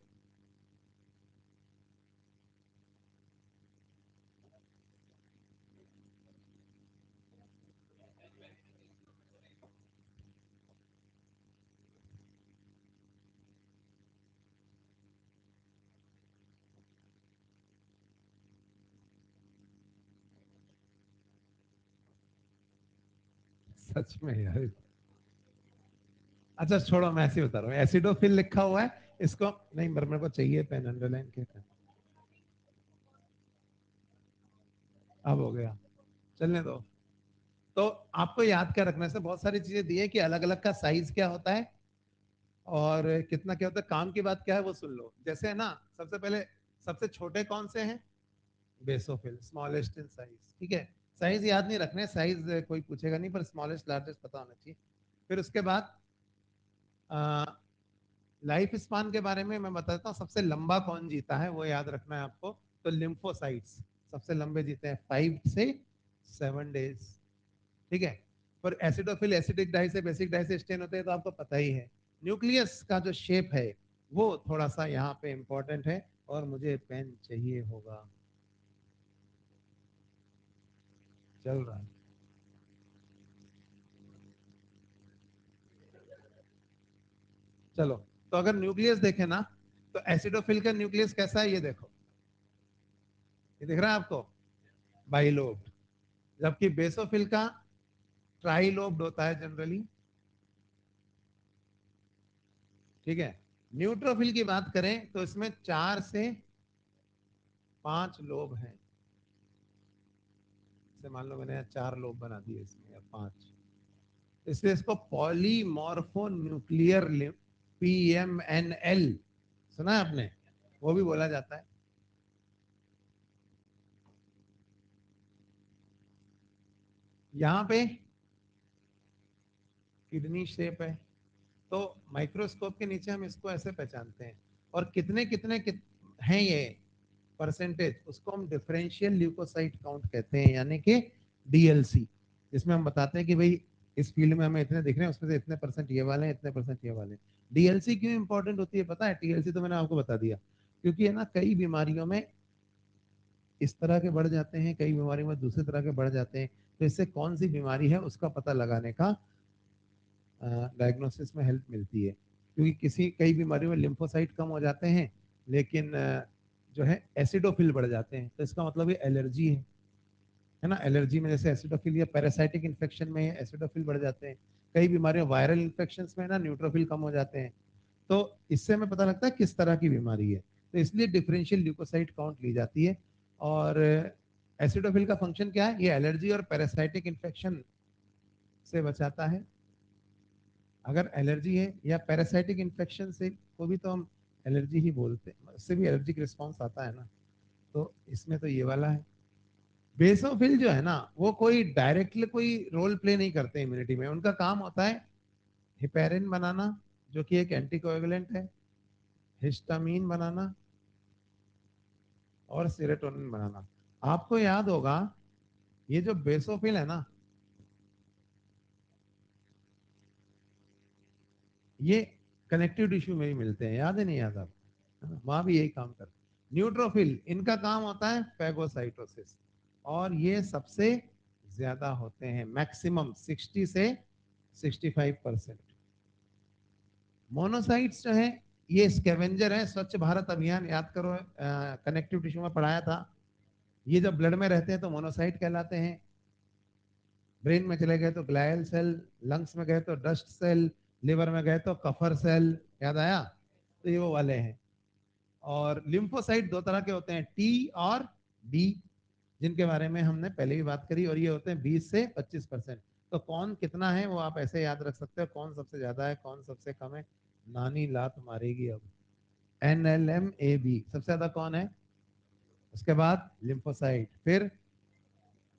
सच में यार। अच्छा छोड़ो, मैं ऐसे ही बता रहा हूँ, एसिडोफिल लिखा हुआ है इसको, नहीं मेरे को चाहिए पेन, अंडरलाइन के पेन। अब हो गया, चलने दो। तो आपको याद क्या रखना है, बहुत सारी चीजें दी है कि अलग अलग का साइज क्या होता है और कितना क्या होता है, काम की बात क्या है वो सुन लो। जैसे है ना, सबसे पहले सबसे छोटे कौन से हैं, बेसोफिल, स्मॉलेस्ट इन साइज, ठीक है। साइज याद नहीं रखने, साइज कोई पूछेगा नहीं, पर स्मॉलेस्ट लार्जेस्ट पता होना चाहिए। फिर उसके बाद लाइफ स्पान के बारे में मैं बताता हूँ, सबसे लंबा कौन जीता है वो याद रखना है आपको। तो लिम्फोसाइट्स सबसे लंबे जीते हैं, 5 से 7 डेज, ठीक है। पर एसिडोफिल एसिडिक डाई से बेसिक डाई से स्टेन होते हैं, तो आपको पता ही है। न्यूक्लियस का जो शेप है वो थोड़ा सा यहाँ पे इंपॉर्टेंट है, और मुझे पेन चाहिए होगा, चल रहा है। चलो, तो अगर न्यूक्लियस देखे ना, तो एसिडोफिल का न्यूक्लियस कैसा है ये देखो, ये दिख रहा है आपको, बाइलोब्ड। जबकि बेसोफिल का ट्राइलोब्ड होता है जनरली, ठीक है। न्यूट्रोफिल की बात करें तो इसमें 4 से 5 लोब हैं। जैसे मान लो मैंने 4 लोब बना दिए इसमें, या 5, इसलिए इसको पॉलीमॉर्फो न्यूक्लियर, PMNL, सुना है आपने, वो भी बोला जाता है। यहाँ पे किडनी शेप है, तो माइक्रोस्कोप के नीचे हम इसको ऐसे पहचानते हैं। और हैं ये परसेंटेज, उसको हम डिफरेंशियल ल्यूकोसाइट काउंट कहते हैं, यानी कि DLC, जिसमें हम बताते हैं कि भाई इस फील्ड में हमें इतने दिख रहे हैं, उसमें से इतने परसेंट ये वाले हैं, इतने परसेंट ये वाले हैं। DLC क्यों इंपॉर्टेंट होती है पता है? TLC तो मैंने आपको बता दिया, क्योंकि है ना, कई बीमारियों में इस तरह के बढ़ जाते हैं, कई बीमारियों में दूसरे तरह के बढ़ जाते हैं। तो इससे कौन सी बीमारी है उसका पता लगाने का डायग्नोसिस में हेल्प मिलती है। क्योंकि कई बीमारियों में लिम्फोसाइट कम हो जाते हैं, लेकिन जो है एसिडोफिल बढ़ जाते हैं, तो इसका मतलब ये एलर्जी है ना। एलर्जी में जैसे एसिडोफिल, या पैरासाइटिक इन्फेक्शन में एसिडोफिल बढ़ जाते हैं। कई बीमारियों, वायरल इन्फेक्शन में ना न्यूट्रोफिल कम हो जाते हैं। तो इससे हमें पता लगता है किस तरह की बीमारी है, तो इसलिए डिफरेंशियल ल्यूकोसाइट काउंट ली जाती है। और एसिडोफिल का फंक्शन क्या है, ये एलर्जी और पैरासाइटिक इन्फेक्शन से बचाता है। अगर एलर्जी है या पैरासाइटिक इन्फेक्शन से को भी तो हम एलर्जी ही बोलते हैं, उससे भी एलर्जिक रिस्पॉन्स आता है ना। तो इसमें तो ये वाला है। बेसोफिल जो है ना, वो कोई डायरेक्टली कोई रोल प्ले नहीं करते इम्यूनिटी में, उनका काम होता है हिपेरिन बनाना, जो कि एक एंटीकोएगुलेंट है, हिस्टामीन बनाना, और सेरोटोनिन बनाना। आपको याद होगा, ये जो बेसोफिल है ना, ये कनेक्टिव टिश्यू में भी मिलते हैं, याद है नहीं याद आप, वहां भी यही काम करते हैं। न्यूट्रोफिल, इनका काम होता है फेगोसाइटोसिस, और ये सबसे ज्यादा होते हैं, मैक्सिमम 60 से 65%। मोनोसाइट्स जो है, ये स्कैवेंजर है। स्वच्छ भारत अभियान याद करो, कनेक्टिव टिश्यू में पढ़ाया था। ये जब ब्लड में रहते हैं तो मोनोसाइट कहलाते हैं। ब्रेन में चले गए तो ग्लायल सेल, लंग्स में गए तो डस्ट सेल, लिवर में गए तो कफर सेल, याद आया। तो ये वो वाले हैं। और लिम्फोसाइट 2 तरह के होते हैं, T और D, जिनके बारे में हमने पहले भी बात करी, और ये होते हैं 20 से 25%। तो कौन कितना है वो आप ऐसे याद रख सकते हो, कौन सबसे ज्यादा है कौन सबसे कम है। नानी लात मारेगी अब। NLMAB सबसे ज्यादा कौन है, उसके बाद लिम्फोसाइट,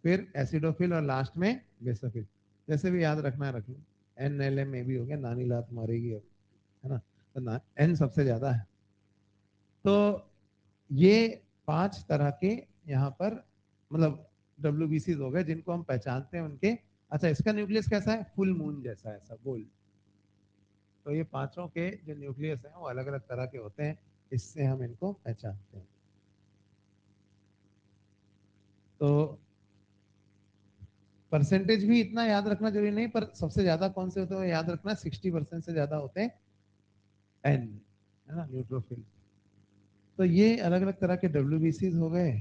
फिर एसिडोफिल, और लास्ट में बेसोफिल। जैसे भी याद रखना है रख लो। NLMAB हो गया, नानी लात मारेगी अब, है ना। तो N सबसे ज्यादा है। तो ये 5 तरह के यहाँ पर, मतलब WBCs हो गए जिनको हम पहचानते हैं उनके। अच्छा, इसका न्यूक्लियस कैसा है, फुल मून जैसा है, ऐसा गोल। तो ये पांचों के जो न्यूक्लियस हैं वो अलग अलग तरह के होते हैं, इससे हम इनको पहचानते हैं। तो परसेंटेज भी इतना याद रखना जरूरी नहीं, पर सबसे ज्यादा कौन से होते हैं याद रखना, 60% से ज्यादा होते हैं N, है ना, न्यूट्रोफिल। तो ये अलग अलग तरह के WBCs हो गए।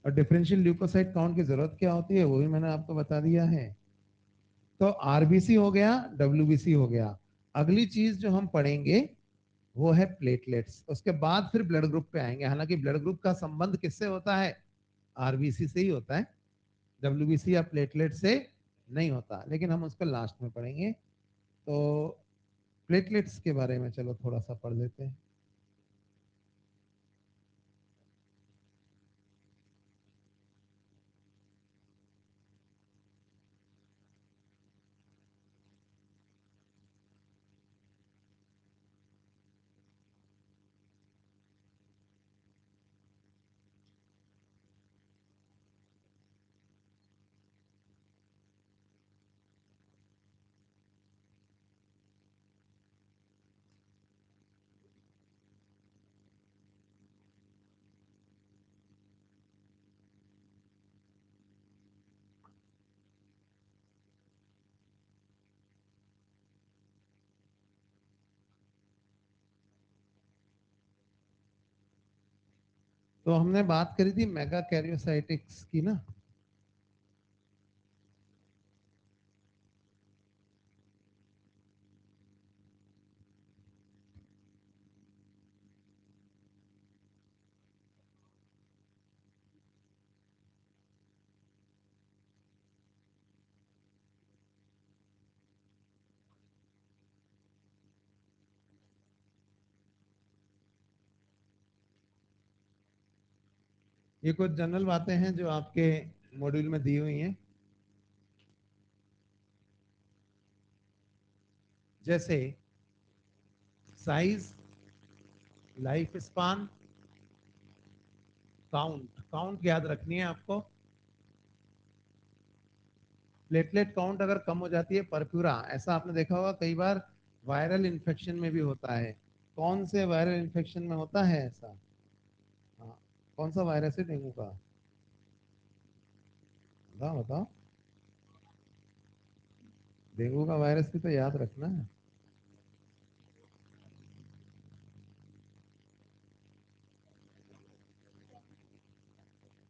और डिफरेंशियल ल्यूकोसाइट काउंट की जरूरत क्या होती है वो भी मैंने आपको बता दिया है। तो आरबीसी हो गया, डब्ल्यूबीसी हो गया। अगली चीज जो हम पढ़ेंगे वो है प्लेटलेट्स। उसके बाद फिर ब्लड ग्रुप पे आएंगे। हालांकि ब्लड ग्रुप का संबंध किससे होता है? आरबीसी से ही होता है, डब्ल्यूबीसी या प्लेटलेट से नहीं होता, लेकिन हम उसको लास्ट में पढ़ेंगे। तो प्लेटलेट्स के बारे में चलो थोड़ा सा पढ़ लेते हैं। तो हमने बात करी थी मेगा कैरियोसाइटिक्स की ना। ये कुछ जनरल बातें हैं जो आपके मॉड्यूल में दी हुई हैं। जैसे size, life span, count. Count याद रखनी है आपको। प्लेटलेट काउंट अगर कम हो जाती है, परप्यूरा, ऐसा आपने देखा होगा कई बार वायरल इन्फेक्शन में भी होता है। कौन से वायरल इन्फेक्शन में होता है ऐसा? हाँ, कौन सा वायरस है डेंगू का? बताओ बताओ। डेंगू का वायरस भी तो याद रखना है।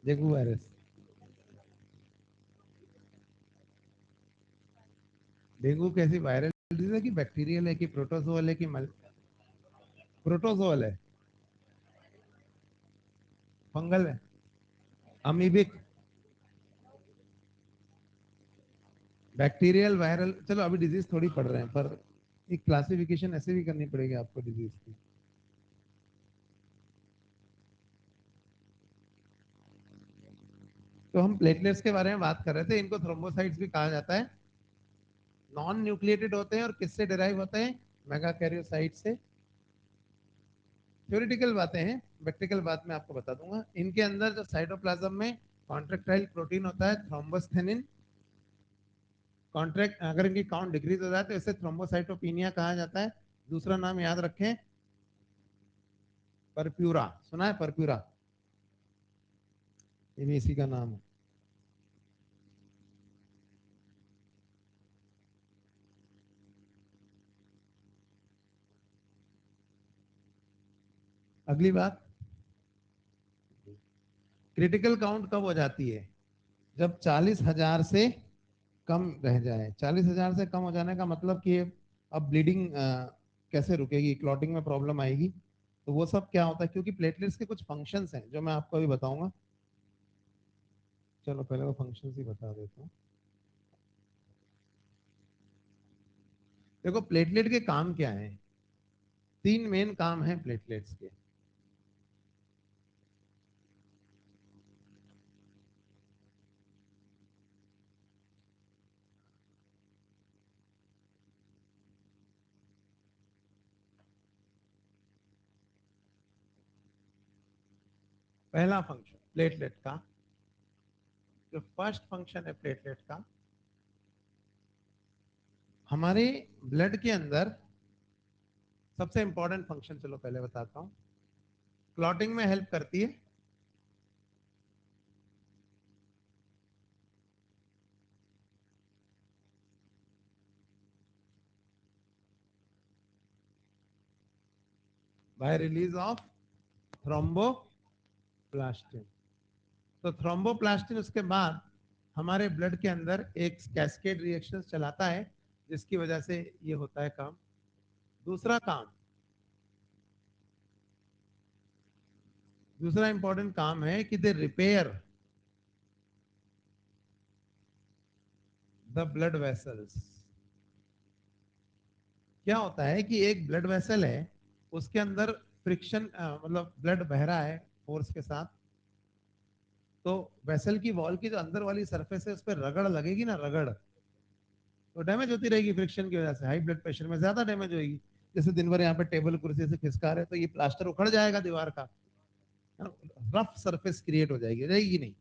Dengue virus. डेंगू कैसी वायरल डिजीज है कि बैक्टीरियल है कि प्रोटोजोअल है कि प्रोटोजोअल है, फंगल है, अमीबिक, बैक्टीरियल, वायरल। चलो अभी डिजीज थोड़ी पढ़ रहे हैं, पर एक क्लासिफिकेशन ऐसे भी करनी पड़ेगी आपको डिजीज की। तो हम प्लेटलेट्स के बारे में बात कर रहे थे। इनको थ्रोम्बोसाइट्स भी कहा जाता है। नॉन न्यूक्लिएटेड होते हैं और किससे डिराइव होते हैं? मेगा कैरियोसाइट से। थ्योरेटिकल बातें हैं, प्रैक्टिकल बात मैं आपको बता दूंगा। इनके अंदर जो साइटोप्लाज्म में कॉन्ट्रेक्टाइल प्रोटीन होता है थ्रोम्बोस्थेनिन। कॉन्ट्रैक्ट अगर इनकी काउंट डिक्रीज हो जाए तो इसे थ्रोम्बोसाइटोपिनिया कहा जाता है। दूसरा नाम याद रखें, परप्यूरा। सुना है परप्यूरा? ये भी इसी का नाम है। अगली बात, क्रिटिकल काउंट कब हो जाती है? जब 40,000 से कम रह जाए। 40,000 से कम हो जाने का मतलब कि अब ब्लीडिंग कैसे रुकेगी, क्लॉटिंग में प्रॉब्लम आएगी। तो वो सब क्या होता है, क्योंकि प्लेटलेट्स के कुछ फंक्शंस हैं जो मैं आपको अभी बताऊंगा। चलो पहले वो फंक्शंस ही बता देता हूँ। देखो प्लेटलेट के काम क्या है? तीन मेन काम है प्लेटलेट्स के। पहला फंक्शन प्लेटलेट का, जो फर्स्ट फंक्शन है प्लेटलेट का, हमारे ब्लड के अंदर सबसे इंपॉर्टेंट फंक्शन, चलो पहले बताता हूँ। क्लॉटिंग में हेल्प करती है, बाय रिलीज ऑफ थ्रोम्बोप्लास्टिन। तो थ्रोम्बोप्लास्टिन उसके बाद हमारे ब्लड के अंदर एक कैस्केड रिएक्शन चलाता है, जिसकी वजह से ये होता है काम। दूसरा इंपॉर्टेंट काम है कि दे रिपेयर द ब्लड वेसल्स। क्या होता है कि एक ब्लड वेसल है, उसके अंदर फ्रिक्शन, मतलब ब्लड बह रहा है फोर्स के साथ, तो वेसल की वॉल की जो अंदर वाली सरफेस है उस पर रगड़ लगेगी ना, रगड़, तो डैमेज होती रहेगी फ्रिक्शन की वजह से। हाई ब्लड प्रेशर में ज्यादा डैमेज होगी। जैसे दिन भर यहाँ पे टेबल कुर्सी से खिसका रहे तो ये प्लास्टर उखड़ जाएगा दीवार का, है ना, रफ सरफेस क्रिएट हो जाएगी, रहेगी नहीं।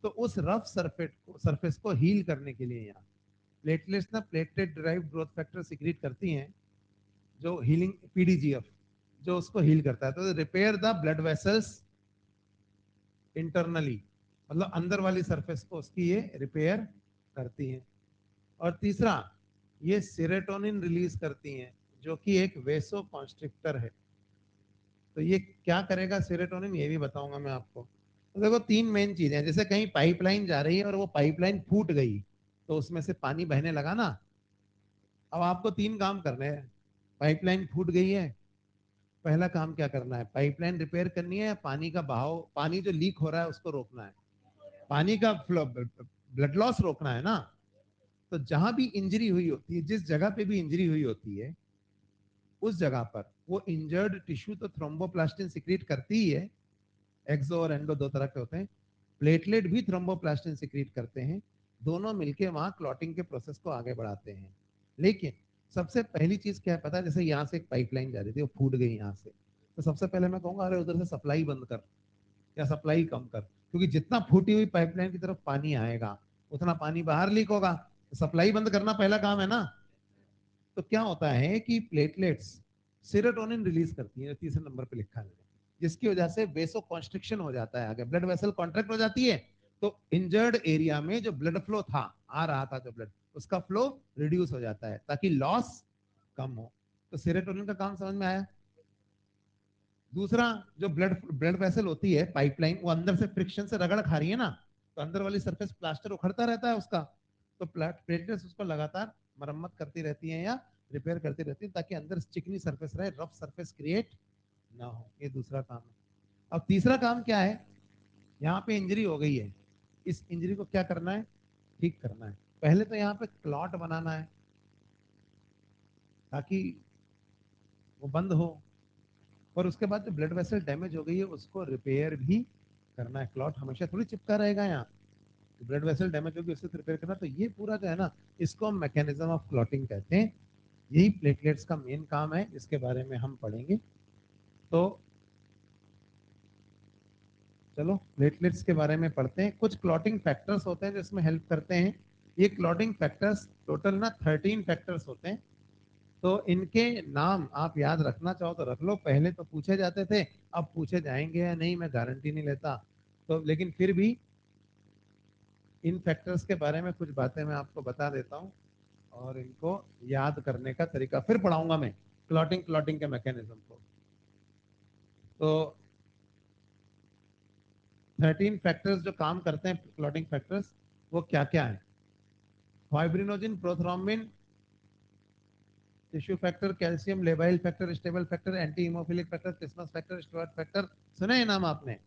तो उस रफ सरफेस को हील करने के लिए यहाँ प्लेटलेट्स ना platelet drive growth factor secrete करती हैं, जो हीलिंग पीडीजीएफ, जो उसको हील करता है। तो repair the blood vessels internally, मतलब अंदर वाली सरफेस को उसकी ये रिपेयर करती हैं। और तीसरा, ये सेरोटोनिन रिलीज करती हैं, जो कि एक वेसो कॉन्स्ट्रिक्टर है। तो ये क्या करेगा सेरोटोनिन, ये भी बताऊंगा मैं आपको। तो देखो तीन मेन चीजें हैं। जैसे कहीं पाइपलाइन जा रही है और वो पाइपलाइन फूट गई, तो उसमें से पानी बहने लगा ना। अब आपको तीन काम करने हैं। पाइपलाइन फूट गई है, पहला काम क्या करना है, पाइपलाइन रिपेयर करनी है, पानी का बहाव, पानी जो लीक हो रहा है उसको रोकना है, पानी का फ्लो, ब्लड लॉस रोकना है ना। तो जहां भी इंजरी हुई होती है, जिस जगह पे भी इंजरी हुई होती है, उस जगह पर वो इंजर्ड टिश्यू तो थ्रोम्बोप्लास्टिन सिक्रीट करती ही है। एक्सो और एंडो दो तरह के होते हैं। प्लेटलेट भी थ्रोम्बोप्लास्टिन सिक्रीट करते हैं। दोनों मिलके वहां क्लॉटिंग के प्रोसेस को आगे बढ़ाते हैं। लेकिन सबसे पहली चीज क्या है पता है, जैसे यहाँ से एक पाइपलाइन जा रही थी, वो फूट गई यहाँ से, तो सबसे पहले मैं कहूंगा अरे उधर से सप्लाई बंद कर या सप्लाई कम कर, क्योंकि जितना फूटी हुई पाइपलाइन की तरफ पानी आएगा उतना पानी बाहर लीक होगा। तो सप्लाई बंद करना पहला काम है ना। तो क्या होता है कि प्लेटलेट्स सेरोटोनिन रिलीज करती है, तीसरे नंबर पे लिखा है, जिसकी वजह से वेसो कॉन्स्ट्रिक्शन हो जाता है, आगे ब्लड वेसल कॉन्ट्रैक्ट हो जाती है। तो इंजर्ड एरिया में जो ब्लड फ्लो था, आ रहा था जो ब्लड, उसका फ्लो रिड्यूस हो जाता है ताकि लॉस कम हो। तो सेरोटोनिन का काम समझ में आया। दूसरा, जो ब्लड ब्लड वेसल होती है पाइपलाइन, वो अंदर से फ्रिक्शन से रगड़ खा रही है ना, तो अंदर वाली सरफेस प्लास्टर उखड़ता रहता है उसका। तो प्लेटलेट्स उसको लगातार मरम्मत करती रहती हैं या रिपेयर करती रहती है, ताकि अंदर चिकनी सरफेस रहे, रफ सरफेस क्रिएट ना हो। ये दूसरा काम है। अब तीसरा काम क्या है, यहाँ पे इंजरी हो गई है, इस इंजरी को क्या करना है, ठीक करना है। पहले तो यहाँ पे क्लॉट बनाना है ताकि वो बंद हो, और उसके बाद जो ब्लड वेसल डैमेज हो गई है उसको रिपेयर भी करना है। क्लॉट हमेशा थोड़ी चिपका रहेगा यहाँ, ब्लड वेसल डैमेज होगी उससे रिपेयर करना। तो ये पूरा जो है ना, इसको हम मैकेनिज्म ऑफ क्लॉटिंग कहते हैं। यही प्लेटलेट्स का मेन काम है, जिसके बारे में हम पढ़ेंगे। तो चलो प्लेटलेट्स के बारे में पढ़ते हैं। कुछ क्लॉटिंग फैक्टर्स होते हैं जो इसमें हेल्प करते हैं। ये क्लॉटिंग फैक्टर्स टोटल ना 13 फैक्टर्स होते हैं। तो इनके नाम आप याद रखना चाहो तो रख लो, पहले तो पूछे जाते थे, अब पूछे जाएंगे या नहीं मैं गारंटी नहीं लेता। तो लेकिन फिर भी इन फैक्टर्स के बारे में कुछ बातें मैं आपको बता देता हूँ, और इनको याद करने का तरीका फिर पढ़ाऊंगा मैं, क्लॉटिंग क्लॉटिंग के मैकेनिज्म को। तो 13 फैक्टर्स जो काम करते हैं क्लॉटिंग फैक्टर्स, वो क्या क्या है, fibrinogen, prothrombin, tissue factor, calcium, labile factor, stable factor, anti haemophilic factor, Christmas factor, Stuart factor, सुने ये नाम आपने,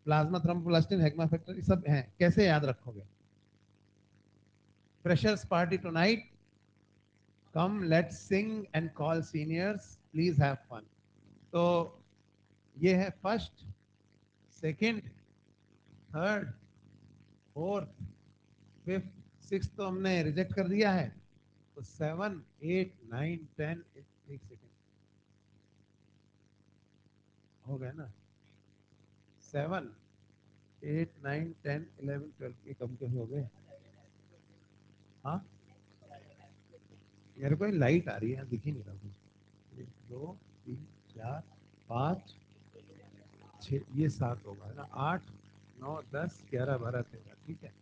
प्लाज्मा थ्रोम्बोप्लास्टिन, हेगमा फैक्टर, ये सब हैं। कैसे याद रखोगे, freshers party tonight, come let's sing and call seniors, please have fun. तो ये है first, second, third, fourth, fifth, six तो हमने रिजेक्ट कर दिया है। तो 7, 8, 9, 10, एक सेकेंड हो गए ना, 7, 8, 9, 10, 11, 12 ये कम कैसे हो गए। हाँ, मेरे को लाइट आ रही है, दिख ही नहीं रहा कुछ। 1, 2, 3, 4, 5, 6, ये 7 होगा है ना, 8, 9, 10, 11, 12, 13, ठीक है।